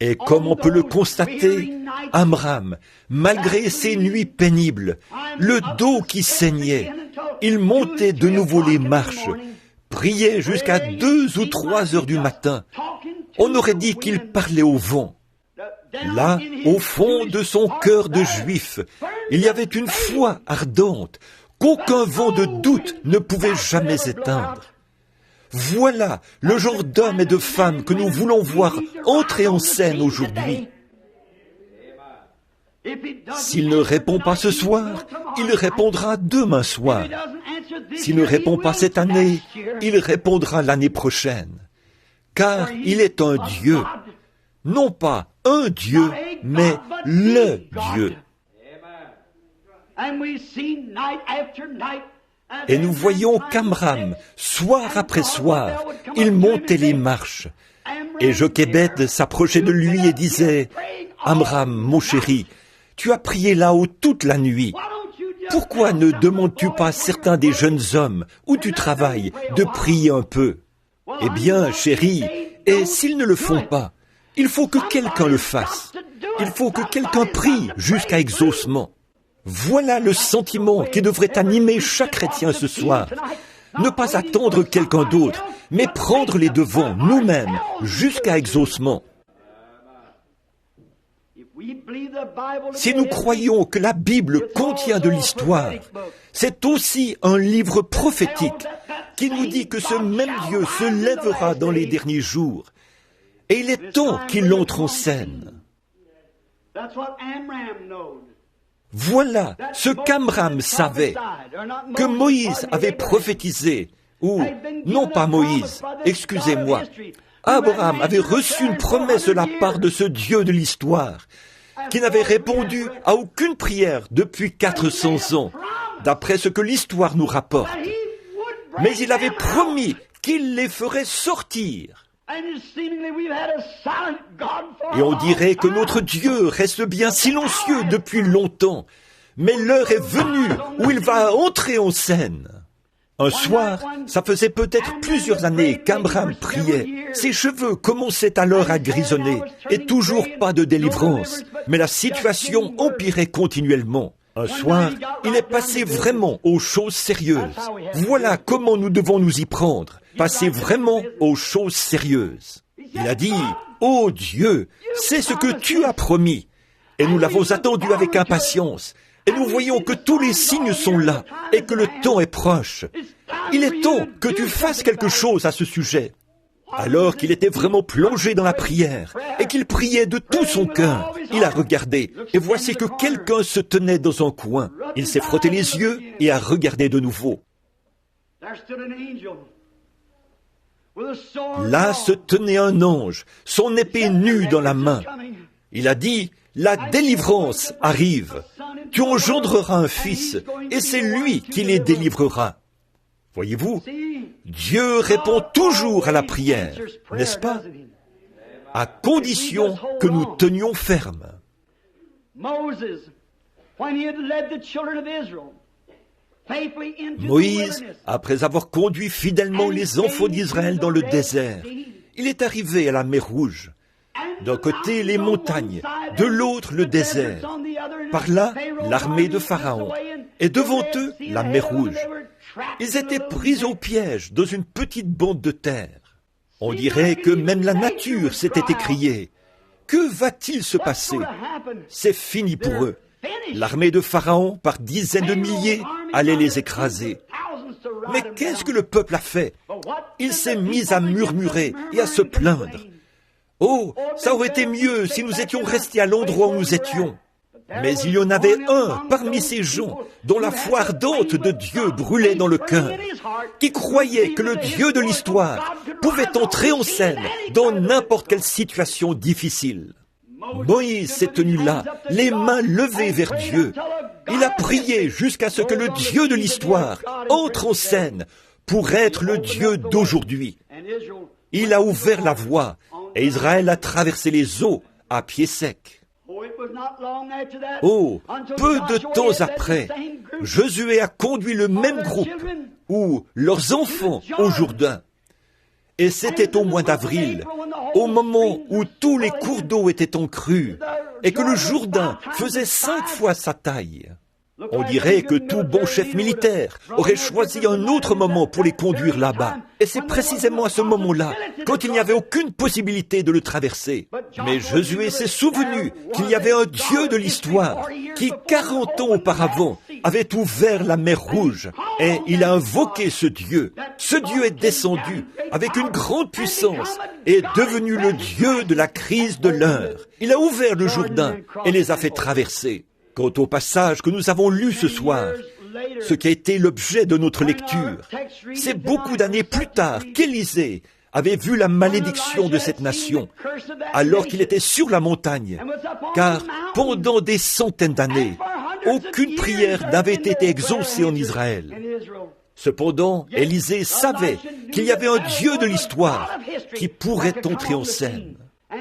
Et comme on peut le constater, Amram, malgré ses nuits pénibles, le dos qui saignait, il montait de nouveau les marches, priait jusqu'à 2 ou 3 heures du matin. On aurait dit qu'il parlait au vent. Là, au fond de son cœur de juif, il y avait une foi ardente qu'aucun vent de doute ne pouvait jamais éteindre. Voilà le genre d'hommes et de femmes que nous voulons voir entrer en scène aujourd'hui. S'il ne répond pas ce soir, il répondra demain soir. S'il ne répond pas cette année, il répondra l'année prochaine. Car il est un Dieu. Non pas un Dieu, mais le Dieu. Et nous voyons qu'Amram, soir après soir, il montait les marches. Et Jochébed s'approchait de lui et disait, « Amram, mon chéri, tu as prié là-haut toute la nuit. Pourquoi ne demandes-tu pas à certains des jeunes hommes où tu travailles de prier un peu? Eh bien, chéri, et s'ils ne le font pas, il faut que quelqu'un le fasse. Il faut que quelqu'un prie jusqu'à exaucement. » Voilà le sentiment qui devrait animer chaque chrétien ce soir. Ne pas attendre quelqu'un d'autre, mais prendre les devants nous-mêmes jusqu'à exaucement. Si nous croyons que la Bible contient de l'histoire, c'est aussi un livre prophétique qui nous dit que ce même Dieu se lèvera dans les derniers jours. Et il est temps qu'il entre en scène. Voilà ce qu'Amram savait, que Moïse avait prophétisé, ou non pas Moïse, excusez-moi, Abraham avait reçu une promesse de la part de ce Dieu de l'histoire, qui n'avait répondu à aucune prière depuis 400 ans, d'après ce que l'histoire nous rapporte. Mais il avait promis qu'il les ferait sortir. Et on dirait que notre Dieu reste bien silencieux depuis longtemps, mais l'heure est venue où il va entrer en scène. Un soir, ça faisait peut-être plusieurs années qu'Amram priait. Ses cheveux commençaient alors à grisonner, et toujours pas de délivrance, mais la situation empirait continuellement. Un soir, il est passé vraiment aux choses sérieuses. Voilà comment nous devons nous y prendre. Passer vraiment aux choses sérieuses. Il a dit, « Oh Dieu, c'est ce que tu as promis. » Et nous l'avons attendu avec impatience. Et nous voyons que tous les signes sont là et que le temps est proche. Il est temps que tu fasses quelque chose à ce sujet. Alors qu'il était vraiment plongé dans la prière et qu'il priait de tout son cœur, il a regardé et voici que quelqu'un se tenait dans un coin. Il s'est frotté les yeux et a regardé de nouveau. Là se tenait un ange, son épée nue dans la main. Il a dit, « La délivrance arrive. Tu engendreras un fils, et c'est lui qui les délivrera. » Voyez-vous, Dieu répond toujours à la prière, n'est-ce pas? à condition que nous tenions ferme. Moïse, après avoir conduit fidèlement les enfants d'Israël dans le désert, il est arrivé à la mer Rouge. D'un côté, les montagnes, de l'autre, le désert. Par là, l'armée de Pharaon. Et devant eux, la mer Rouge. Ils étaient pris au piège dans une petite bande de terre. On dirait que même la nature s'était écriée. Que va-t-il se passer? C'est fini pour eux. L'armée de Pharaon, par dizaines de milliers, allait les écraser. Mais qu'est-ce que le peuple a fait? Il s'est mis à murmurer et à se plaindre. Oh, ça aurait été mieux si nous étions restés à l'endroit où nous étions. Mais il y en avait un parmi ces gens dont la foi ardente de Dieu brûlait dans le cœur, qui croyait que le Dieu de l'histoire pouvait entrer en scène dans n'importe quelle situation difficile. Moïse s'est tenu là, les mains levées vers Dieu. Il a prié jusqu'à ce que le Dieu de l'histoire entre en scène pour être le Dieu d'aujourd'hui. Il a ouvert la voie et Israël a traversé les eaux à pied sec. Oh, peu de temps après, Josué a conduit le même groupe, ou leurs enfants, au Jourdain. Et c'était au mois d'avril, au moment où tous les cours d'eau étaient en crue, et que le Jourdain faisait 5 fois sa taille. On dirait que tout bon chef militaire aurait choisi un autre moment pour les conduire là-bas. Et c'est précisément à ce moment-là, quand il n'y avait aucune possibilité de le traverser. Mais Josué s'est souvenu qu'il y avait un Dieu de l'histoire qui, 40 ans auparavant, avait ouvert la mer Rouge. Et il a invoqué ce Dieu. Ce Dieu est descendu avec une grande puissance et est devenu le Dieu de la crise de l'heure. Il a ouvert le Jourdain et les a fait traverser. Quant au passage que nous avons lu ce soir, ce qui a été l'objet de notre lecture, c'est beaucoup d'années plus tard qu'Élisée avait vu la malédiction de cette nation, alors qu'il était sur la montagne, car pendant des centaines d'années, aucune prière n'avait été exaucée en Israël. Cependant, Élisée savait qu'il y avait un Dieu de l'histoire qui pourrait entrer en scène.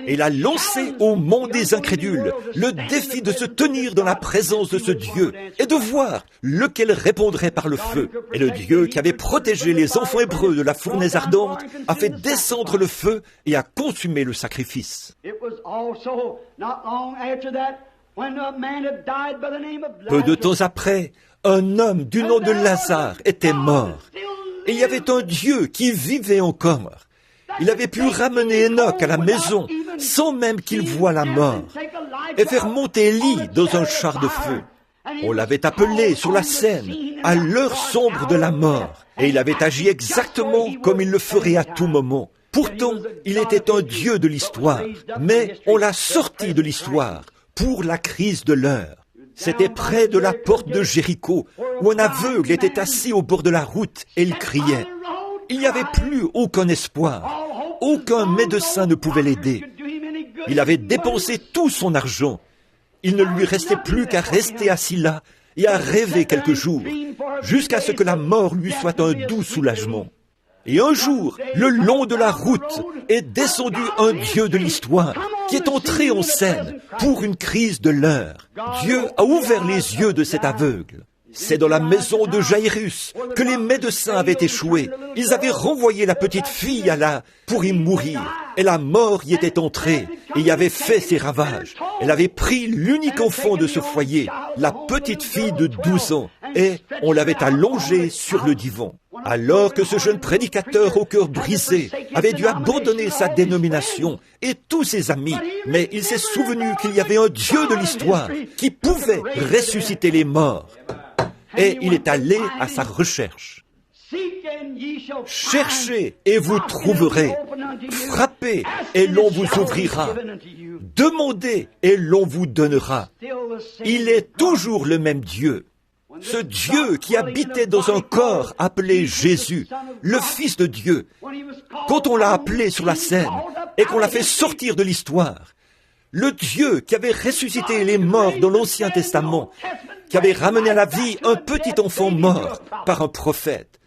Et il a lancé au monde des incrédules le défi de se tenir dans la présence de ce Dieu et de voir lequel répondrait par le feu. Et le Dieu qui avait protégé les enfants hébreux de la fournaise ardente a fait descendre le feu et a consumé le sacrifice. Peu de temps après, un homme du nom de Lazare était mort. Et il y avait un Dieu qui vivait encore. Il avait pu ramener Enoch à la maison sans même qu'il voie la mort et faire monter Élie dans un char de feu. On l'avait appelé sur la scène à l'heure sombre de la mort et il avait agi exactement comme il le ferait à tout moment. Pourtant, il était un Dieu de l'histoire, mais on l'a sorti de l'histoire pour la crise de l'heure. C'était près de la porte de Jéricho où un aveugle était assis au bord de la route et il criait. Il n'y avait plus aucun espoir. Aucun médecin ne pouvait l'aider. Il avait dépensé tout son argent. Il ne lui restait plus qu'à rester assis là et à rêver quelques jours, jusqu'à ce que la mort lui soit un doux soulagement. Et un jour, le long de la route, est descendu un Dieu de l'histoire qui est entré en scène pour une crise de l'heure. Dieu a ouvert les yeux de cet aveugle. C'est dans la maison de Jairus que les médecins avaient échoué. Ils avaient renvoyé la petite fille à là pour y mourir. Et la mort y était entrée et y avait fait ses ravages. Elle avait pris l'unique enfant de ce foyer, la petite fille de 12 ans, et on l'avait allongée sur le divan. Alors que ce jeune prédicateur au cœur brisé avait dû abandonner sa dénomination et tous ses amis, mais il s'est souvenu qu'il y avait un Dieu de l'histoire qui pouvait ressusciter les morts. Et il est allé à sa recherche. Cherchez et vous trouverez. Frappez et l'on vous ouvrira. Demandez et l'on vous donnera. Il est toujours le même Dieu. Ce Dieu qui habitait dans un corps appelé Jésus, le Fils de Dieu. Quand on l'a appelé sur la scène et qu'on l'a fait sortir de l'histoire, le Dieu qui avait ressuscité les morts dans l'Ancien Testament, qui avait ramené à la vie un petit enfant mort par un prophète.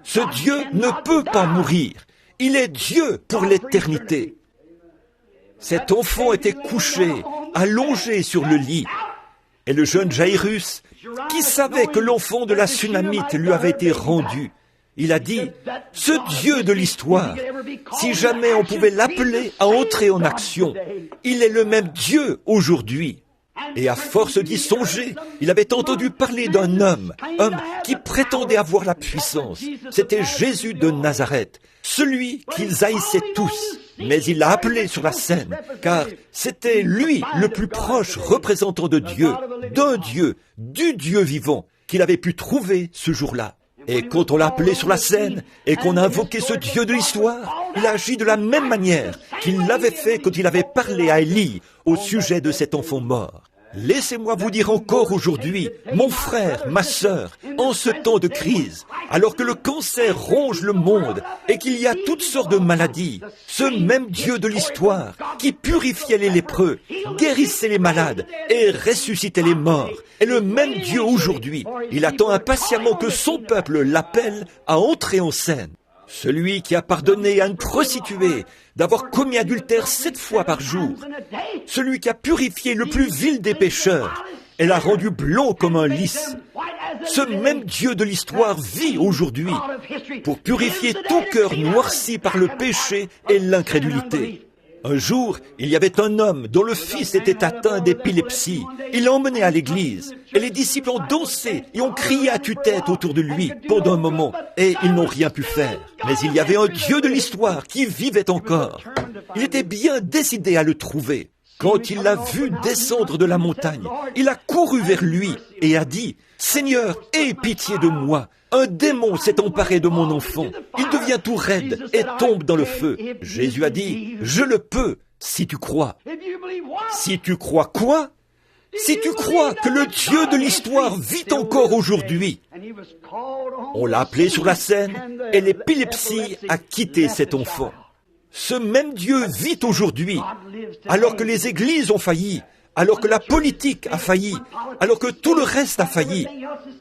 Ce Dieu ne peut pas mourir. Il est Dieu pour l'éternité. Cet enfant était couché, allongé sur le lit. Et le jeune Jairus, qui savait que l'enfant de la Sunamite lui avait été rendu, il a dit, « Ce Dieu de l'histoire, si jamais on pouvait l'appeler à entrer en action, il est le même Dieu aujourd'hui. » Et à force d'y songer, il avait entendu parler d'un homme qui prétendait avoir la puissance. C'était Jésus de Nazareth, celui qu'ils haïssaient tous. Mais il l'a appelé sur la scène, car c'était lui le plus proche représentant de Dieu, d'un Dieu, du Dieu vivant, qu'il avait pu trouver ce jour-là. Et quand on l'a appelé sur la scène et qu'on a invoqué ce Dieu de l'histoire, il a agi de la même manière qu'il l'avait fait quand il avait parlé à Élie au sujet de cet enfant mort. Laissez-moi vous dire encore aujourd'hui, mon frère, ma sœur, en ce temps de crise, alors que le cancer ronge le monde et qu'il y a toutes sortes de maladies, ce même Dieu de l'histoire qui purifiait les lépreux, guérissait les malades et ressuscitait les morts, est le même Dieu aujourd'hui. Il attend impatiemment que son peuple l'appelle à entrer en scène. Celui qui a pardonné à une prostituée d'avoir commis adultère 7 fois par jour. Celui qui a purifié le plus vil des pécheurs et l'a rendu blanc comme un lys. Ce même Dieu de l'histoire vit aujourd'hui pour purifier tout cœur noirci par le péché et l'incrédulité. Un jour, il y avait un homme dont le fils était atteint d'épilepsie. Il l'a emmené à l'église, et les disciples ont dansé et ont crié à tue-tête autour de lui pendant un moment, et ils n'ont rien pu faire. Mais il y avait un Dieu de l'histoire qui vivait encore. Il était bien décidé à le trouver. Quand il l'a vu descendre de la montagne, il a couru vers lui et a dit, « Seigneur, aie pitié de moi. Un démon s'est emparé de mon enfant. Il devient tout raide et tombe dans le feu. » Jésus a dit, « Je le peux, si tu crois. » Si tu crois quoi? Si tu crois que le Dieu de l'histoire vit encore aujourd'hui. On l'a appelé sur la scène et l'épilepsie a quitté cet enfant. Ce même Dieu vit aujourd'hui, alors que les églises ont failli, alors que la politique a failli, alors que tout le reste a failli.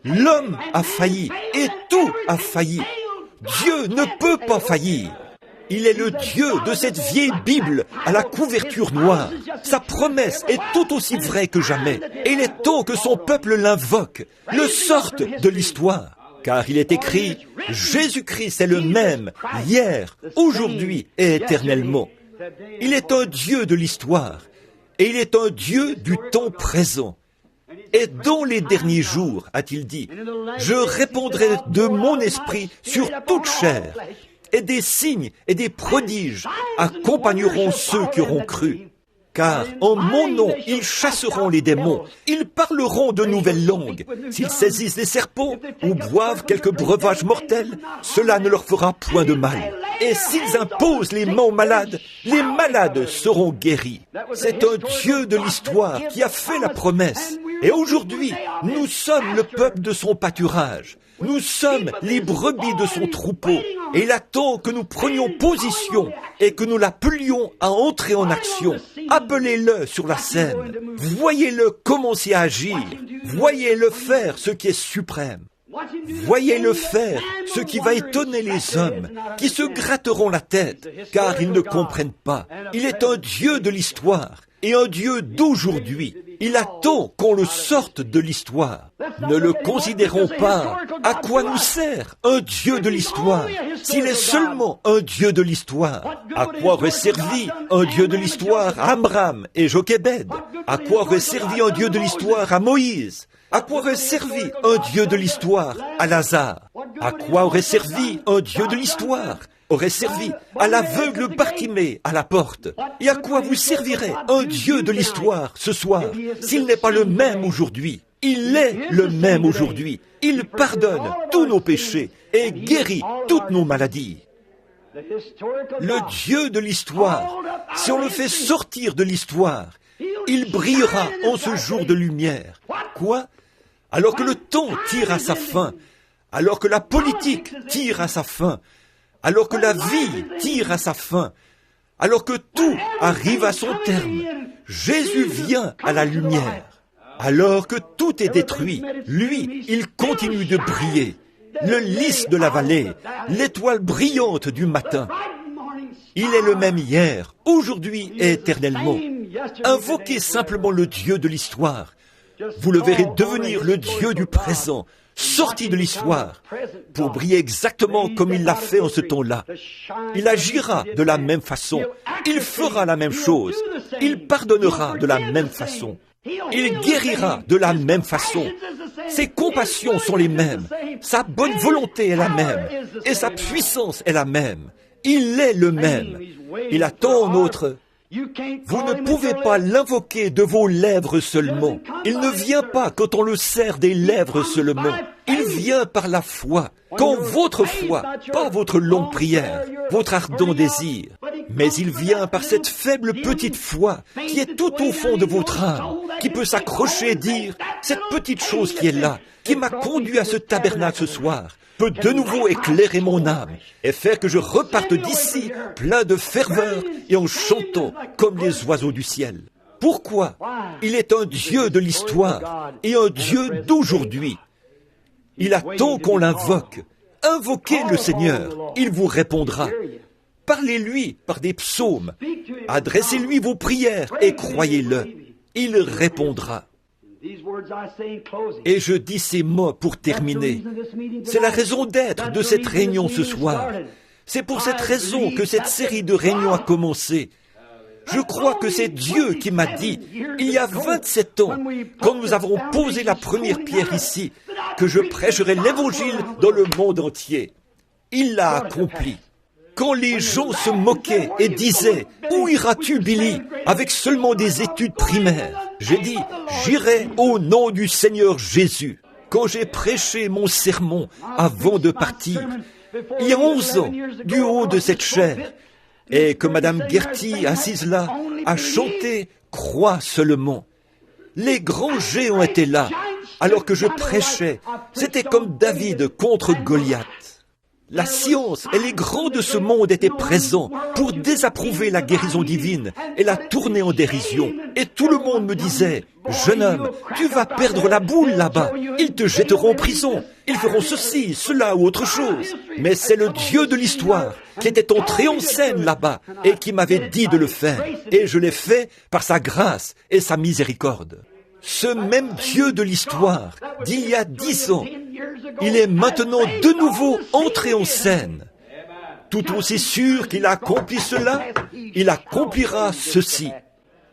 L'homme a failli et tout a failli. Dieu ne peut pas faillir. Il est le Dieu de cette vieille Bible à la couverture noire. Sa promesse est tout aussi vraie que jamais. Et il est temps que son peuple l'invoque, le sorte de l'histoire. Car il est écrit, Jésus-Christ est le même, hier, aujourd'hui et éternellement. Il est un Dieu de l'histoire, et il est un Dieu du temps présent. Et dans les derniers jours, a-t-il dit, je répandrai de mon esprit sur toute chair, et des signes et des prodiges accompagneront ceux qui auront cru. Car en mon nom, ils chasseront les démons, ils parleront de nouvelles langues. S'ils saisissent des serpents ou boivent quelques breuvages mortels, cela ne leur fera point de mal. Et s'ils imposent les mains aux malades, les malades seront guéris. C'est un Dieu de l'histoire qui a fait la promesse. Et aujourd'hui, nous sommes le peuple de son pâturage. Nous sommes les brebis de son troupeau. Et il attend que nous prenions position et que nous l'appelions à entrer en action. Appelez-le sur la scène. Voyez-le commencer à agir. Voyez-le faire ce qui est suprême. Voyez-le faire ce qui va étonner les hommes, qui se gratteront la tête, car ils ne comprennent pas. Il est un Dieu de l'histoire et un Dieu d'aujourd'hui. Il attend qu'on le sorte de l'histoire. Ne le considérons pas. À quoi nous sert un Dieu de l'histoire s'il est seulement un Dieu de l'histoire? À quoi aurait servi un Dieu de l'histoire à Amram et Jochébed? À quoi aurait servi un Dieu de l'histoire à Moïse? À quoi aurait servi un Dieu de l'histoire à Lazare? À quoi aurait servi un Dieu de l'histoire? Aurait servi à l'aveugle Bartimée à la porte. Et à quoi vous servirait un Dieu de l'histoire ce soir s'il n'est pas le même aujourd'hui? Il est le même aujourd'hui. Il pardonne tous nos péchés et guérit toutes nos maladies. Le Dieu de l'histoire, si on le fait sortir de l'histoire, il brillera en ce jour de lumière. Quoi? Alors que le temps tire à sa fin, alors que la politique tire à sa fin, alors que la vie tire à sa fin, alors que tout arrive à son terme, Jésus vient à la lumière. Alors que tout est détruit, lui, il continue de briller. Le lys de la vallée, l'étoile brillante du matin. Il est le même hier, aujourd'hui et éternellement. Invoquez simplement le Dieu de l'histoire. Vous le verrez devenir le Dieu du présent, sorti de l'histoire, pour briller exactement comme il l'a fait en ce temps-là. Il agira de la même façon. Il fera la même chose. Il pardonnera de la même façon. Il guérira de la même façon. Ses compassions sont les mêmes. Sa bonne volonté est la même. Et sa puissance est la même. Il est le même. Il attend notre... Vous ne pouvez pas l'invoquer de vos lèvres seulement. Il ne vient pas quand on le serre des lèvres seulement. Il vient par la foi. Quand votre foi, pas votre longue prière, votre ardent désir, mais il vient par cette faible petite foi qui est tout au fond de votre âme, qui peut s'accrocher et dire, cette petite chose qui est là, qui m'a conduit à ce tabernacle ce soir, peut de nouveau éclairer mon âme et faire que je reparte d'ici plein de ferveur et en chantant comme les oiseaux du ciel. Pourquoi? Il est un Dieu de l'histoire et un Dieu d'aujourd'hui. Il attend qu'on l'invoque. Invoquez le Seigneur, il vous répondra. Parlez-lui par des psaumes. Adressez-lui vos prières et croyez-le. Il répondra. Et je dis ces mots pour terminer. C'est la raison d'être de cette réunion ce soir. C'est pour cette raison que cette série de réunions a commencé. Je crois que c'est Dieu qui m'a dit, il y a 27 ans, quand nous avons posé la première pierre ici, que je prêcherais l'Évangile dans le monde entier. Il l'a accompli. Quand les gens se moquaient et disaient « Où iras-tu, Billy ?» avec seulement des études primaires, j'ai dit « J'irai au nom du Seigneur Jésus ». Quand j'ai prêché mon sermon avant de partir, il y a 11 ans, du haut de cette chaire, et que Madame Gertie, assise là, a chanté « Crois seulement ». Les grands géants étaient là, alors que je prêchais. C'était comme David contre Goliath. La science et les grands de ce monde étaient présents pour désapprouver la guérison divine et la tourner en dérision. Et tout le monde me disait, « Jeune homme, tu vas perdre la boule là-bas. Ils te jetteront en prison. Ils feront ceci, cela ou autre chose. » Mais c'est le Dieu de l'histoire qui était entré en scène là-bas et qui m'avait dit de le faire. Et je l'ai fait par sa grâce et sa miséricorde. Ce même Dieu de l'histoire d'il y a 10 ans, il est maintenant de nouveau entré en scène. Tout aussi sûr qu'il a accompli cela, il accomplira ceci.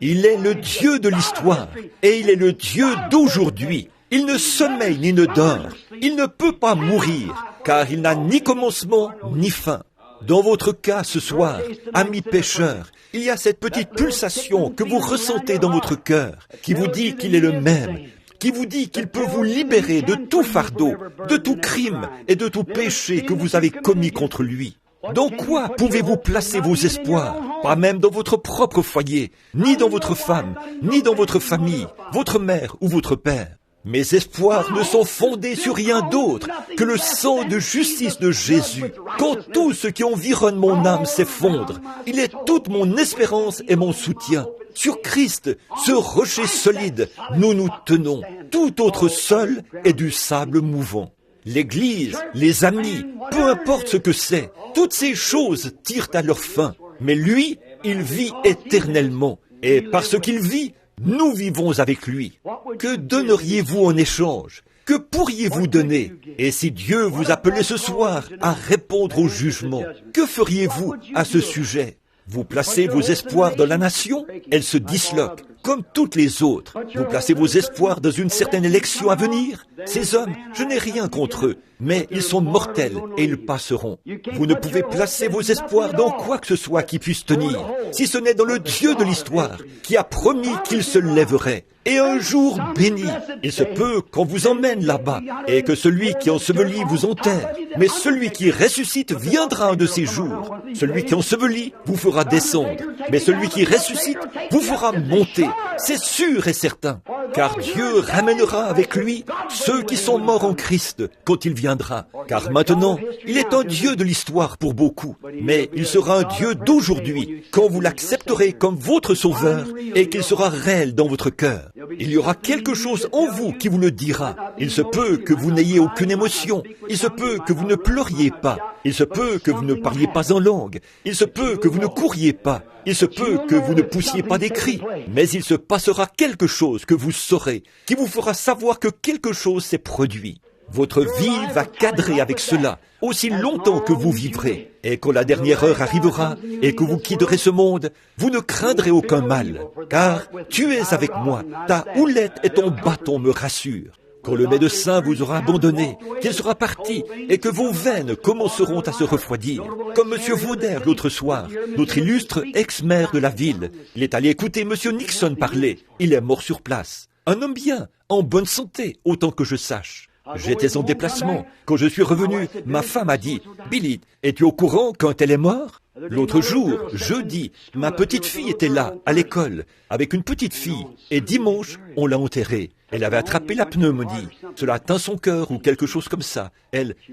Il est le Dieu de l'histoire et il est le Dieu d'aujourd'hui. Il ne sommeille ni ne dort. Il ne peut pas mourir car il n'a ni commencement ni fin. Dans votre cas ce soir, amis pécheurs, il y a cette petite pulsation que vous ressentez dans votre cœur, qui vous dit qu'il est le même, qui vous dit qu'il peut vous libérer de tout fardeau, de tout crime et de tout péché que vous avez commis contre lui. Dans quoi pouvez-vous placer vos espoirs? Pas même dans votre propre foyer, ni dans votre femme, ni dans votre famille, votre mère ou votre père. Mes espoirs ne sont fondés sur rien d'autre que le sang de justice de Jésus. Quand tout ce qui environne mon âme s'effondre, il est toute mon espérance et mon soutien. Sur Christ, ce rocher solide, nous nous tenons. Tout autre sol est du sable mouvant. L'Église, les amis, peu importe ce que c'est, toutes ces choses tirent à leur fin. Mais lui, il vit éternellement. Et parce qu'il vit, nous vivons avec lui. Que donneriez-vous en échange? Que pourriez-vous donner? Et si Dieu vous appelait ce soir à répondre au jugement, que feriez-vous à ce sujet? Vous placez vos espoirs dans la nation, elle se disloque, comme toutes les autres. Vous placez vos espoirs dans une certaine élection à venir. Ces hommes, je n'ai rien contre eux, mais ils sont mortels et ils passeront. Vous ne pouvez placer vos espoirs dans quoi que ce soit qui puisse tenir, si ce n'est dans le Dieu de l'histoire, qui a promis qu'il se lèverait. Et un jour béni, il se peut qu'on vous emmène là-bas, et que celui qui ensevelit vous enterre. Mais celui qui ressuscite viendra un de ces jours. Celui qui ensevelit vous fera descendre, mais celui qui ressuscite vous fera monter. C'est sûr et certain, car Dieu ramènera avec lui ceux qui sont morts en Christ quand il viendra. Car maintenant, il est un Dieu de l'histoire pour beaucoup, mais il sera un Dieu d'aujourd'hui quand vous l'accepterez comme votre sauveur et qu'il sera réel dans votre cœur. Il y aura quelque chose en vous qui vous le dira. Il se peut que vous n'ayez aucune émotion. Il se peut que vous ne pleuriez pas. Il se peut que vous ne parliez pas en langue. Il se peut que vous ne couriez pas. Il se peut que vous ne poussiez pas des cris. Mais il se passera quelque chose que vous saurez, qui vous fera savoir que quelque chose s'est produit. Votre vie va cadrer avec cela, aussi longtemps que vous vivrez. Et quand la dernière heure arrivera, et que vous quitterez ce monde, vous ne craindrez aucun mal, car tu es avec moi, ta houlette et ton bâton me rassurent. Quand le médecin vous aura abandonné, qu'il sera parti, et que vos veines commenceront à se refroidir, comme M. Vauder l'autre soir, notre illustre ex-maire de la ville. Il est allé écouter M. Nixon parler, il est mort sur place. Un homme bien, en bonne santé, autant que je sache. J'étais en déplacement. Quand je suis revenu, ma femme a dit, « Billy, es-tu au courant quand elle est morte ?» L'autre jour, jeudi, ma petite fille était là, à l'école, avec une petite fille, et dimanche, on l'a enterrée. Elle avait attrapé la pneumonie. Cela a atteint son cœur ou quelque chose comme ça.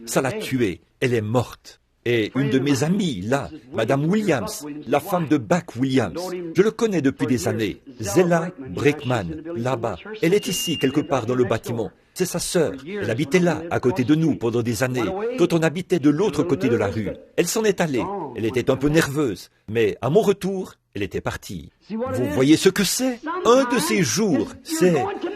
Ça l'a tuée. Elle est morte. Et une de mes amies, là, Madame Williams, la femme de Buck Williams, je le connais depuis des années, Zella Breckman, là-bas. Elle est ici, quelque part dans le bâtiment. C'est sa sœur. Elle habitait là, à côté de nous, pendant des années, quand on habitait de l'autre côté de la rue. Elle s'en est allée. Elle était un peu nerveuse. Mais à mon retour, elle était partie. Vous voyez ce que c'est? Un de ces jours,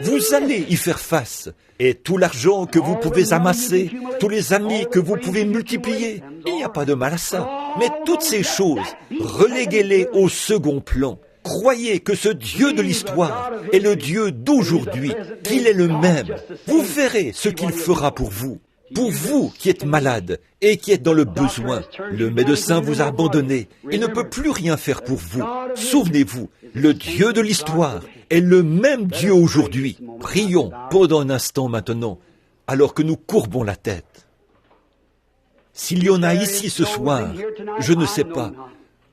vous allez y faire face. Et tout l'argent que vous pouvez amasser, tous les amis que vous pouvez multiplier, il n'y a pas de mal à ça. Mais toutes ces choses, reléguez-les au second plan. Croyez que ce Dieu de l'histoire est le Dieu d'aujourd'hui, qu'il est le même. Vous verrez ce qu'il fera pour vous. Pour vous qui êtes malade et qui êtes dans le besoin, le médecin vous a abandonné. Il ne peut plus rien faire pour vous. Souvenez-vous, le Dieu de l'histoire est le même Dieu aujourd'hui. Prions pendant un instant maintenant, alors que nous courbons la tête. S'il y en a ici ce soir, je ne sais pas,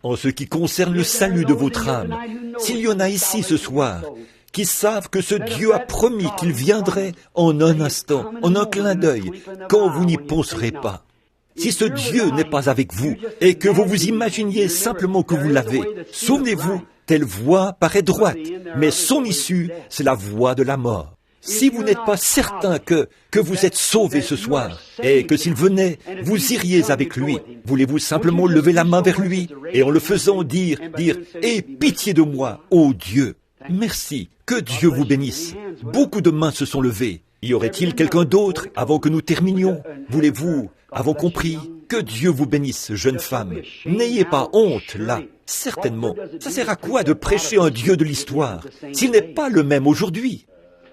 en ce qui concerne le salut de votre âme, s'il y en a ici ce soir, qui savent que ce Dieu a promis qu'il viendrait en un instant, en un clin d'œil, quand vous n'y penserez pas. Si ce Dieu n'est pas avec vous et que vous vous imaginiez simplement que vous l'avez, souvenez-vous, telle voie paraît droite, mais son issue, c'est la voie de la mort. Si vous n'êtes pas certain que vous êtes sauvé ce soir et que s'il venait, vous iriez avec lui, voulez-vous simplement lever la main vers lui et en le faisant dire, « Aie pitié de moi, ô Dieu !» Merci, que Dieu vous bénisse. Beaucoup de mains se sont levées. Y aurait-il quelqu'un d'autre avant que nous terminions? Voulez-vous, avons compris? Que Dieu vous bénisse, jeune femme. N'ayez pas honte, là. Certainement. Ça sert à quoi de prêcher un Dieu de l'histoire, s'il n'est pas le même aujourd'hui?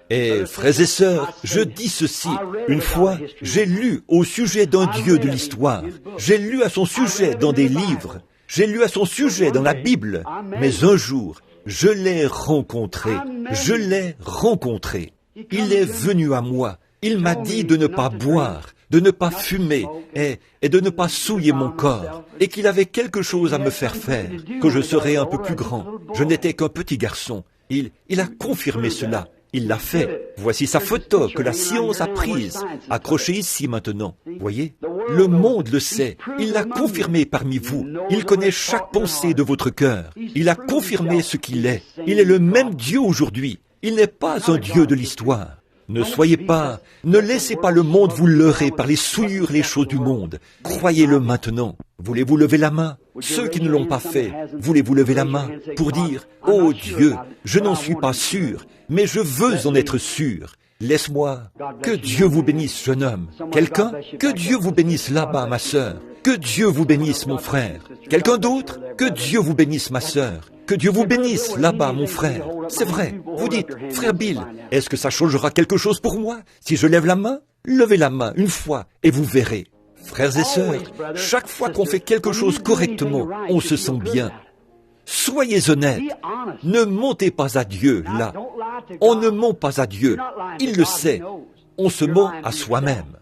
Et, frères et sœurs, je dis ceci. Une fois, j'ai lu au sujet d'un Dieu de l'histoire. J'ai lu à son sujet dans des livres. J'ai lu à son sujet dans la Bible. Mais un jour, je l'ai rencontré. Je l'ai rencontré. Il est venu à moi. Il m'a dit de ne pas boire, de ne pas fumer et de ne pas souiller mon corps. Et qu'il avait quelque chose à me faire faire, que je serais un peu plus grand. Je n'étais qu'un petit garçon. Il a confirmé cela. Il l'a fait. Voici sa photo que la science a prise, accrochée ici maintenant. Voyez? Le monde le sait. Il l'a confirmé parmi vous. Il connaît chaque pensée de votre cœur. Il a confirmé ce qu'il est. Il est le même Dieu aujourd'hui. Il n'est pas un Dieu de l'histoire. Ne laissez pas le monde vous leurrer par les souillures, les choses du monde. Croyez-le maintenant. Voulez-vous lever la main? Ceux qui ne l'ont pas fait, voulez-vous lever la main pour dire, « Oh Dieu, je n'en suis pas sûr, mais je veux en être sûr. Laisse-moi. » Que Dieu vous bénisse, jeune homme. Quelqu'un? Que Dieu vous bénisse là-bas, ma sœur. Que Dieu vous bénisse, mon frère. Quelqu'un d'autre? Que Dieu vous bénisse, ma sœur. Que Dieu vous bénisse là-bas, mon frère. C'est vrai. Vous dites, frère Bill, est-ce que ça changera quelque chose pour moi si je lève la main? Levez la main une fois et vous verrez. Frères et sœurs, chaque fois qu'on fait quelque chose correctement, on se sent bien. Soyez honnêtes. Ne mentez pas à Dieu, là. On ne ment pas à Dieu. Il le sait. On se ment à soi-même.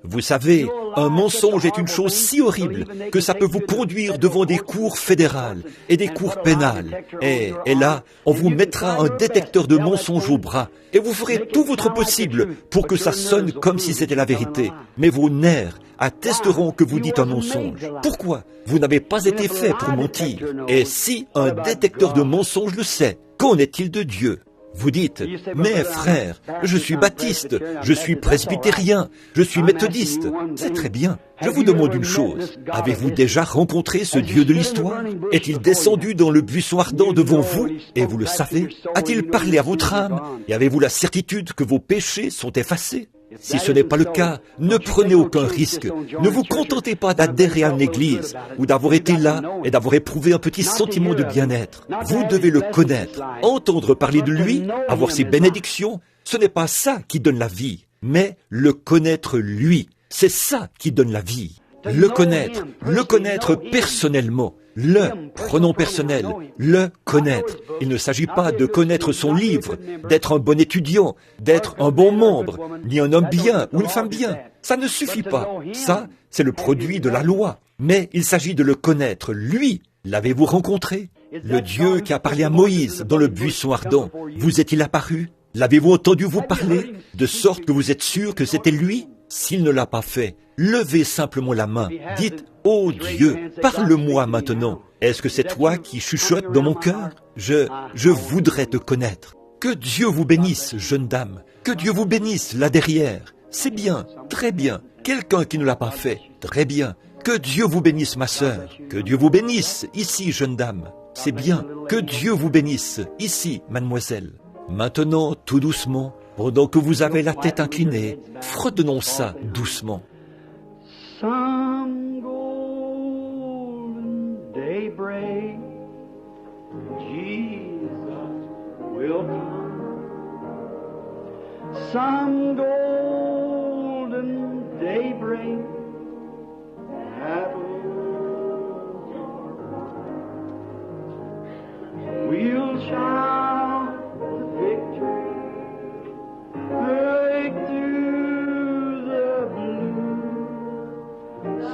Vous savez, un mensonge est une chose si horrible que ça peut vous conduire devant des cours fédérales et des cours pénales. Et là, on vous mettra un détecteur de mensonges au bras et vous ferez tout votre possible pour que ça sonne comme si c'était la vérité. Mais vos nerfs attesteront que vous dites un mensonge. Pourquoi? Vous n'avez pas été fait pour mentir. Et si un détecteur de mensonges le sait, qu'en est-il de Dieu? Vous dites, mais frère, je suis baptiste, je suis presbytérien, je suis méthodiste. C'est très bien. Je vous demande une chose. Avez-vous déjà rencontré ce Dieu de l'histoire? Est-il descendu dans le buisson ardent devant vous, et vous le savez? A-t-il parlé à votre âme, et avez-vous la certitude que vos péchés sont effacés? Si ce n'est pas le cas, ne prenez aucun risque. Ne vous contentez pas d'adhérer à une église ou d'avoir été là et d'avoir éprouvé un petit sentiment de bien-être. Vous devez le connaître, entendre parler de lui, avoir ses bénédictions. Ce n'est pas ça qui donne la vie, mais le connaître lui. C'est ça qui donne la vie. Le connaître personnellement. Le pronom personnel, le connaître. Il ne s'agit pas de connaître son livre, d'être un bon étudiant, d'être un bon membre, ni un homme bien ou une femme bien. Ça ne suffit pas. Ça, c'est le produit de la loi. Mais il s'agit de le connaître, lui. L'avez-vous rencontré? Le Dieu qui a parlé à Moïse dans le buisson ardent, vous est-il apparu? L'avez-vous entendu vous parler, de sorte que vous êtes sûr que c'était lui? S'il ne l'a pas fait, levez simplement la main. Dites, « Oh Dieu, parle-moi maintenant. Est-ce que c'est toi qui chuchotes dans mon cœur? Je voudrais te connaître. » Que Dieu vous bénisse, jeune dame. Que Dieu vous bénisse là derrière. C'est bien, très bien. Quelqu'un qui ne l'a pas fait, très bien. Que Dieu vous bénisse, ma sœur. Que Dieu vous bénisse, ici, jeune dame. C'est bien. Que Dieu vous bénisse, ici, mademoiselle. Maintenant, tout doucement, pendant que vous avez la tête inclinée, fredonnons ça doucement. Some golden daybreak, Jesus will come. Some golden daybreak, we'll shout the victory. Break through the blue,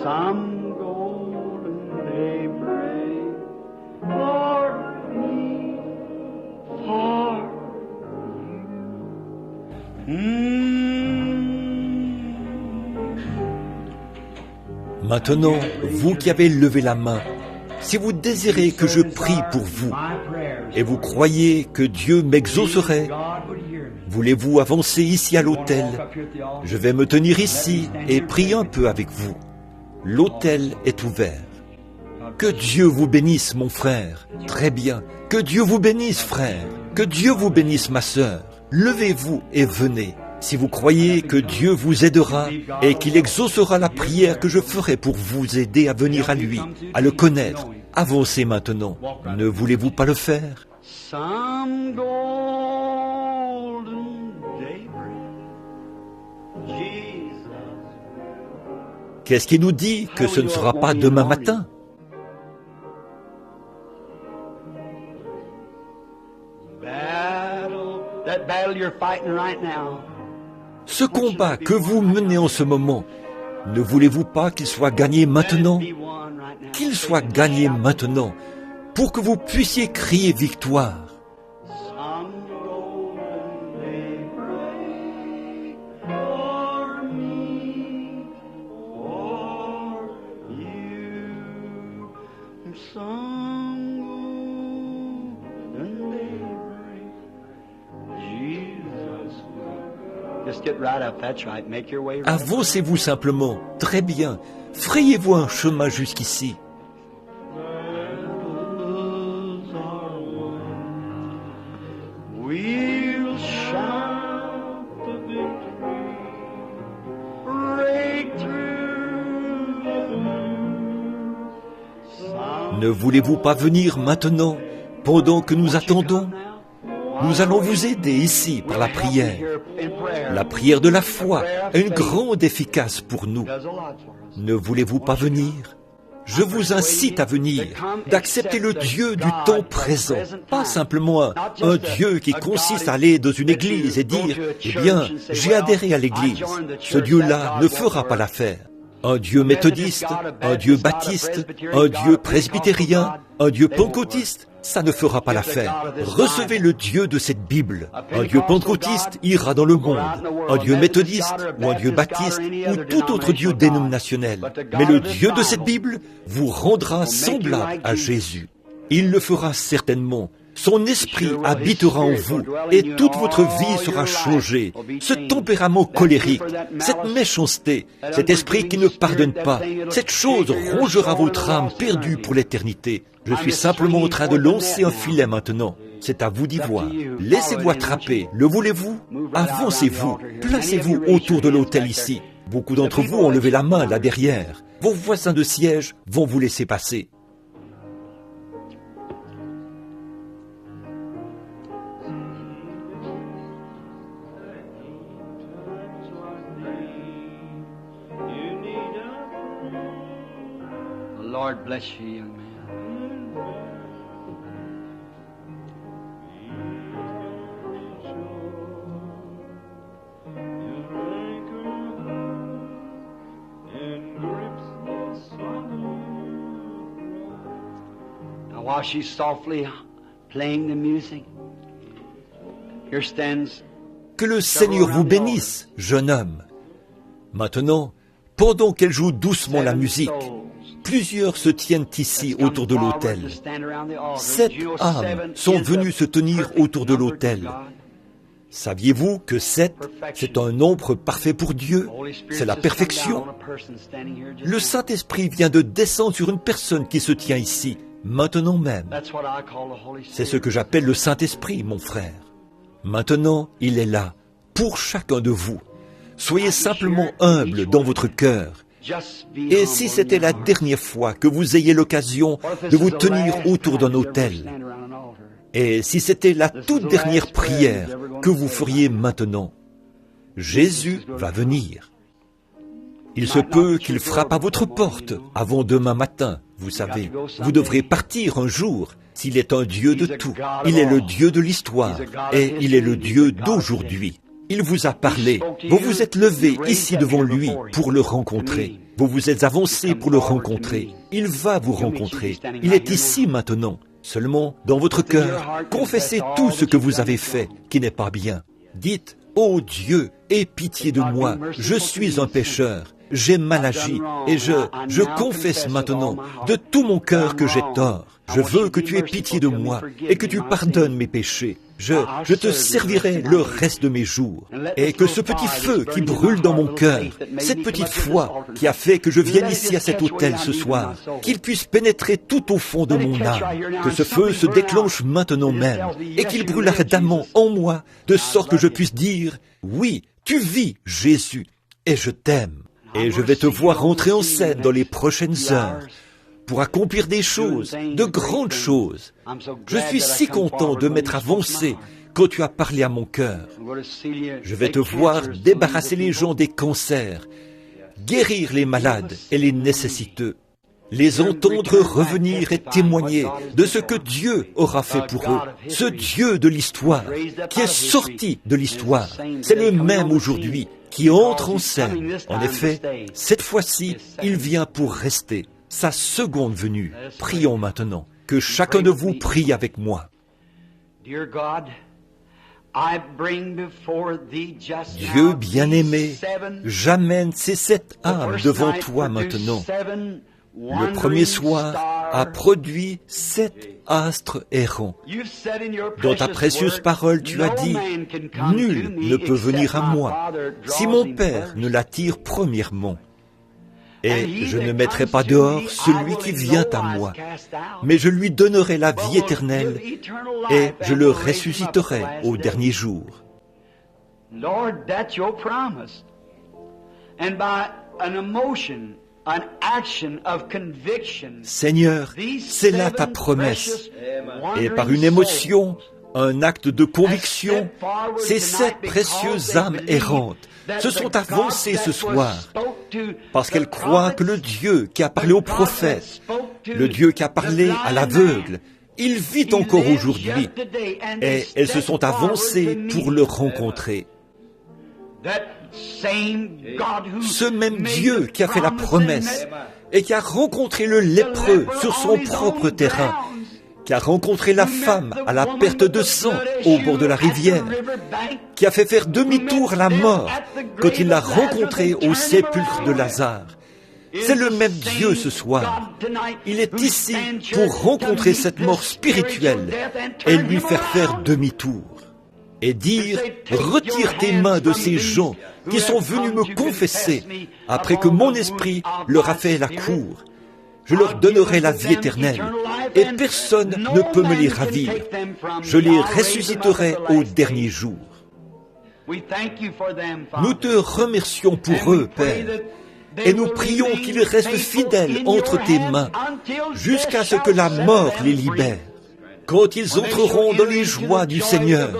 some golden daybreak for me, for you. Maintenant, vous qui avez levé la main, si vous désirez que je prie pour vous, et vous croyez que Dieu m'exaucerait, voulez-vous avancer ici à l'autel? Je vais me tenir ici et prier un peu avec vous. L'autel est ouvert. Que Dieu vous bénisse, mon frère. Très bien. Que Dieu vous bénisse, frère. Que Dieu vous bénisse, ma sœur. Levez-vous et venez. Si vous croyez que Dieu vous aidera et qu'il exaucera la prière que je ferai pour vous aider à venir à lui, à le connaître, avancez maintenant. Ne voulez-vous pas le faire? Some golden daybreak, Jesus. Qu'est-ce qui nous dit que ce ne sera pas demain matin? That battle you're fighting right now. Ce combat que vous menez en ce moment, ne voulez-vous pas qu'il soit gagné maintenant? Qu'il soit gagné maintenant, pour que vous puissiez crier victoire. Some golden daybreak for me, for you. Some golden daybreak, Jesus. Just get right up, that's right. Make your way right. Avancez-vous simplement, très bien. Frayez-vous un chemin jusqu'ici. We'll shout the victory, break through the blue. Ne voulez-vous pas venir maintenant, pendant que nous attendons? Nous allons vous aider ici par la prière. La prière de la foi est une grande efficace pour nous. Ne voulez-vous pas venir? Je vous incite à venir, d'accepter le Dieu du temps présent, pas simplement un Dieu qui consiste à aller dans une église et dire « Eh bien, j'ai adhéré à l'église ». Ce Dieu-là ne fera pas l'affaire. Un Dieu méthodiste, un Dieu baptiste, un Dieu presbytérien, un Dieu pentecôtiste, ça ne fera pas l'affaire. Recevez le Dieu de cette Bible. Un Dieu pentecôtiste ira dans le monde. Un Dieu méthodiste ou un Dieu baptiste ou tout autre Dieu dénominationnel. Mais le Dieu de cette Bible vous rendra semblable à Jésus. Il le fera certainement, Son esprit habitera en vous et toute votre vie sera changée. Ce tempérament colérique, cette méchanceté, cet esprit qui ne pardonne pas, cette chose rongera votre âme perdue pour l'éternité. Je suis simplement en train de lancer un filet maintenant. C'est à vous d'y voir. Laissez-vous attraper. Le voulez-vous? Avancez-vous. Placez-vous autour de l'autel ici. Beaucoup d'entre vous ont levé la main là derrière. Vos voisins de siège vont vous laisser passer. Lord bless you, young man. Now, while she's softly playing the music, here stands. Que le Seigneur vous bénisse, jeune homme. Maintenant, pendant qu'elle joue doucement la musique, plusieurs se tiennent ici autour de l'autel. 7 âmes sont venues se tenir autour de l'autel. Saviez-vous que 7, c'est un nombre parfait pour Dieu? C'est la perfection. Le Saint-Esprit vient de descendre sur une personne qui se tient ici, maintenant même. C'est ce que j'appelle le Saint-Esprit, mon frère. Maintenant, il est là, pour chacun de vous. Soyez simplement humble dans votre cœur. Et si c'était la dernière fois que vous ayez l'occasion de vous tenir autour d'un autel, et si c'était la toute dernière prière que vous feriez maintenant, Jésus va venir. Il se peut qu'il frappe à votre porte avant demain matin, vous savez. Vous devrez partir un jour. S'il est un Dieu de tout, il est le Dieu de l'histoire et il est le Dieu d'aujourd'hui. Il vous a parlé, vous vous êtes levé ici devant lui pour le rencontrer. Vous vous êtes avancé pour le rencontrer. Il va vous rencontrer. Il est ici maintenant. Seulement, dans votre cœur, confessez tout ce que vous avez fait qui n'est pas bien. Dites, « Ô Dieu, aie pitié de moi, je suis un pécheur, j'ai mal agi, et je confesse maintenant de tout mon cœur que j'ai tort. Je veux que tu aies pitié de moi et que tu pardonnes mes péchés. Je te servirai le reste de mes jours. Et que ce petit feu qui brûle dans mon cœur, cette petite foi qui a fait que je vienne ici à cet autel ce soir, qu'il puisse pénétrer tout au fond de mon âme, que ce feu se déclenche maintenant même et qu'il brûle ardemment en moi, de sorte que je puisse dire, oui, tu vis, Jésus, et je t'aime. Et je vais te voir rentrer en scène dans les prochaines heures pour accomplir des choses, de grandes choses. Je suis si content de m'être avancé quand tu as parlé à mon cœur. Je vais te voir débarrasser les gens des cancers, guérir les malades et les nécessiteux, les entendre revenir et témoigner de ce que Dieu aura fait pour eux. Ce Dieu de l'histoire, qui est sorti de l'histoire, c'est le même aujourd'hui, qui entre en scène. En effet, cette fois-ci, il vient pour rester. Sa seconde venue. Prions maintenant. Que chacun de vous prie avec moi. Dieu bien-aimé, j'amène ces 7 âmes devant toi maintenant. Le premier soir a produit 7 astres errants. Dans ta précieuse parole, tu as dit, « Nul ne peut venir à moi si mon Père ne l'attire premièrement. Et je ne mettrai pas dehors celui qui vient à moi, mais je lui donnerai la vie éternelle et je le ressusciterai au dernier jour. » Seigneur, c'est là ta promesse. Et par une émotion, un acte de conviction, ces 7 précieuses âmes errantes se sont avancées ce soir parce qu'elles croient que le Dieu qui a parlé aux prophètes, le Dieu qui a parlé à l'aveugle, il vit encore aujourd'hui et elles se sont avancées pour le rencontrer. Ce même Dieu qui a fait la promesse et qui a rencontré le lépreux sur son propre terrain, qui a rencontré la femme à la perte de sang au bord de la rivière, qui a fait faire demi-tour à la mort quand il l'a rencontré au sépulcre de Lazare. C'est le même Dieu ce soir. Il est ici pour rencontrer cette mort spirituelle et lui faire demi-tour. Et dire, retire tes mains de ces gens qui sont venus me confesser après que mon esprit leur a fait la cour. Je leur donnerai la vie éternelle, et personne ne peut me les ravir. Je les ressusciterai au dernier jour. Nous te remercions pour eux, Père, et nous prions qu'ils restent fidèles entre tes mains, jusqu'à ce que la mort les libère. Quand ils entreront dans les joies du Seigneur,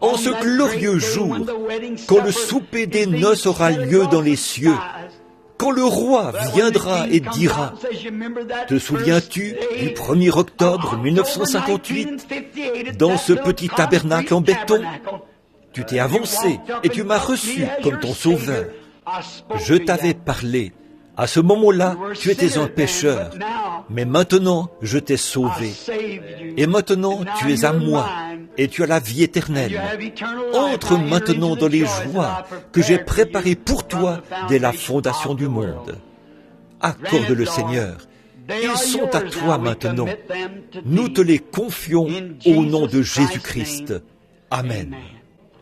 en ce glorieux jour, quand le souper des noces aura lieu dans les cieux, quand le roi viendra et dira, te souviens-tu du 1er octobre 1958, dans ce petit tabernacle en béton? Tu t'es avancé et tu m'as reçu comme ton sauveur. Je t'avais parlé. À ce moment-là, tu étais un pécheur. Mais maintenant, je t'ai sauvé. Et maintenant, tu es à moi. Et tu as la vie éternelle. Entre maintenant dans les joies que j'ai préparées pour toi dès la fondation du monde. Accorde le Seigneur. Ils sont à toi maintenant. Nous te les confions au nom de Jésus-Christ. Amen.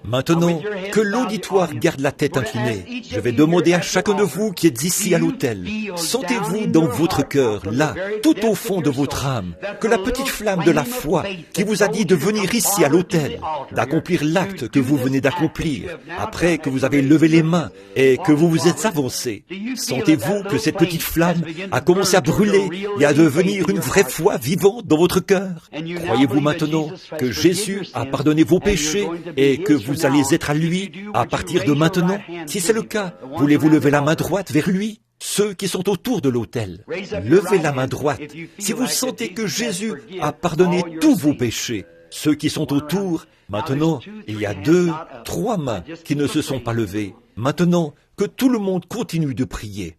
Maintenant, que l'auditoire garde la tête inclinée. Je vais demander à chacun de vous qui êtes ici à l'autel, sentez-vous dans votre cœur, là, tout au fond de votre âme, que la petite flamme de la foi qui vous a dit de venir ici à l'autel, d'accomplir l'acte que vous venez d'accomplir, après que vous avez levé les mains et que vous vous êtes avancé, sentez-vous que cette petite flamme a commencé à brûler et à devenir une vraie foi vivante dans votre cœur? Croyez-vous maintenant que Jésus a pardonné vos péchés et que vous allez être à lui à partir de maintenant? Si c'est le cas, voulez-vous lever la main droite vers lui? Ceux qui sont autour de l'autel, levez la main droite si vous sentez que Jésus a pardonné tous vos péchés. Ceux qui sont autour, maintenant, il y a 2, 3 mains qui ne se sont pas levées. Maintenant, que tout le monde continue de prier.